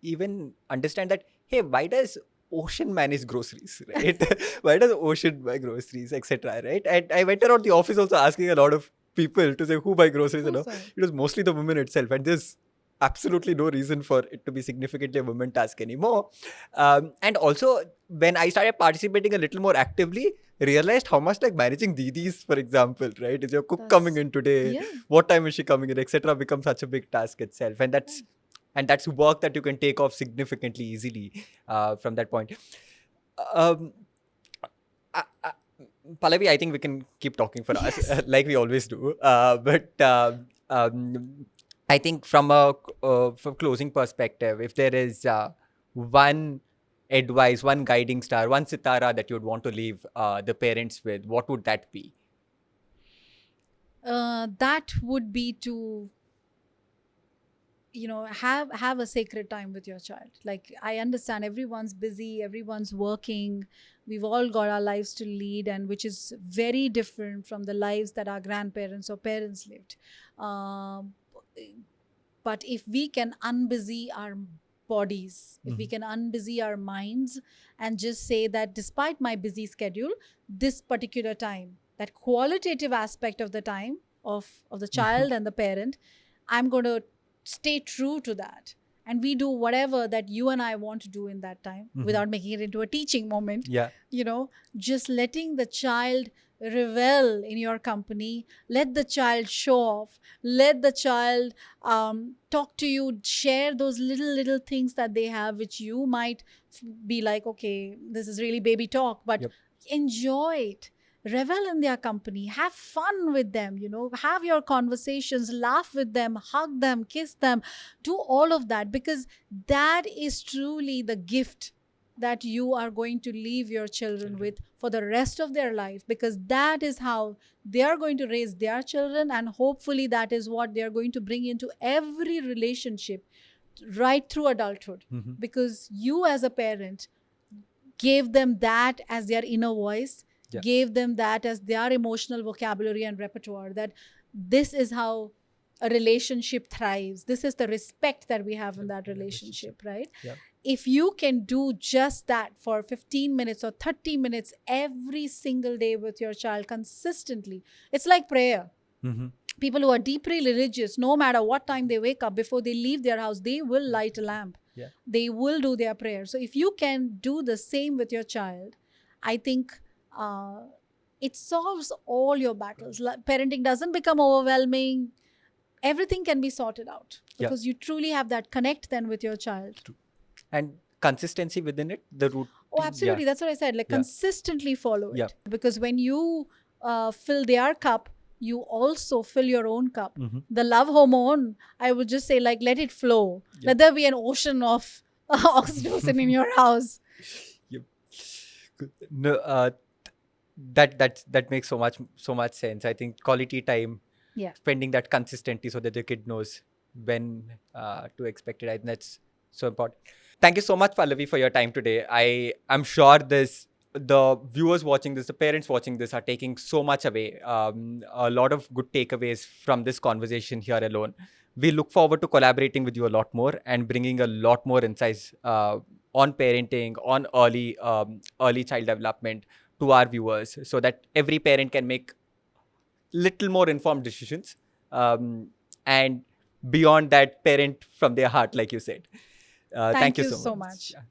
even understand that, hey, why does Ocean manage groceries, right? Why does Ocean buy groceries, etc., right? And I went around the office also asking a lot of people to say who buy groceries and all. It was mostly the women itself, and there's absolutely no reason for it to be significantly a women task anymore. And also, when I started participating a little more actively, realized how much like managing didis, for example, right? Is your cook coming in today? Yeah. What time is she coming in, etc., becomes such a big task itself, and that's work that you can take off significantly easily from that point. Pallavi, I think we can keep talking for us like we always do. But I think from a closing perspective, if there is one advice, one guiding star, one sitara that you'd want to leave the parents with, what would that be? That would be to have a sacred time with your child. Like, I understand everyone's busy, everyone's working, we've all got our lives to lead, and which is very different from the lives that our grandparents or parents lived. But if we can unbusy our bodies, if we can unbusy our minds and just say that despite my busy schedule, this particular time, that qualitative aspect of the time of the child and the parent, I'm going to stay true to that, and we do whatever that you and I want to do in that time without making it into a teaching moment. Yeah. Just letting the child revel in your company, let the child show off, let the child talk to you, share those little things that they have, which you might be like, okay, this is really baby talk, but enjoy it. Revel in their company, have fun with them, have your conversations, laugh with them, hug them, kiss them, do all of that, because that is truly the gift that you are going to leave your children with for the rest of their life, because that is how they are going to raise their children, and hopefully that is what they are going to bring into every relationship right through adulthood, because you as a parent gave them that as their inner voice. Gave them that as their emotional vocabulary and repertoire, that this is how a relationship thrives. This is the respect that we have in that relationship, right? Yeah. If you can do just that for 15 minutes or 30 minutes every single day with your child consistently, it's like prayer. People who are deeply religious, no matter what time they wake up, before they leave their house, they will light a lamp. Yeah. They will do their prayer. So if you can do the same with your child, I think it solves all your battles. Parenting doesn't become overwhelming. Everything can be sorted out Yeah. because you truly have that connect then with your child. And consistency within it, the root. Oh, absolutely. Yeah. That's what I said. Like Yeah. consistently follow it. Yeah. Because when you fill their cup, you also fill your own cup. Mhm. The love hormone, I would just say, like, let it flow. Yeah. Let there be an ocean of oxytocin in your house. No, that makes so much sense. I think quality time, Yeah. spending that consistently so that the kid knows when to expect it. I think that's so important. Thank you so much, Pallavi, for your time today. I'm sure the viewers watching this, the parents watching this, are taking so much away. A lot of good takeaways from this conversation here alone. We look forward to collaborating with you a lot more and bringing a lot more insights on parenting, on early child development to our viewers, so that every parent can make little more informed decisions, and beyond that, parent from their heart, like you said. Thank you so much. much. Yeah.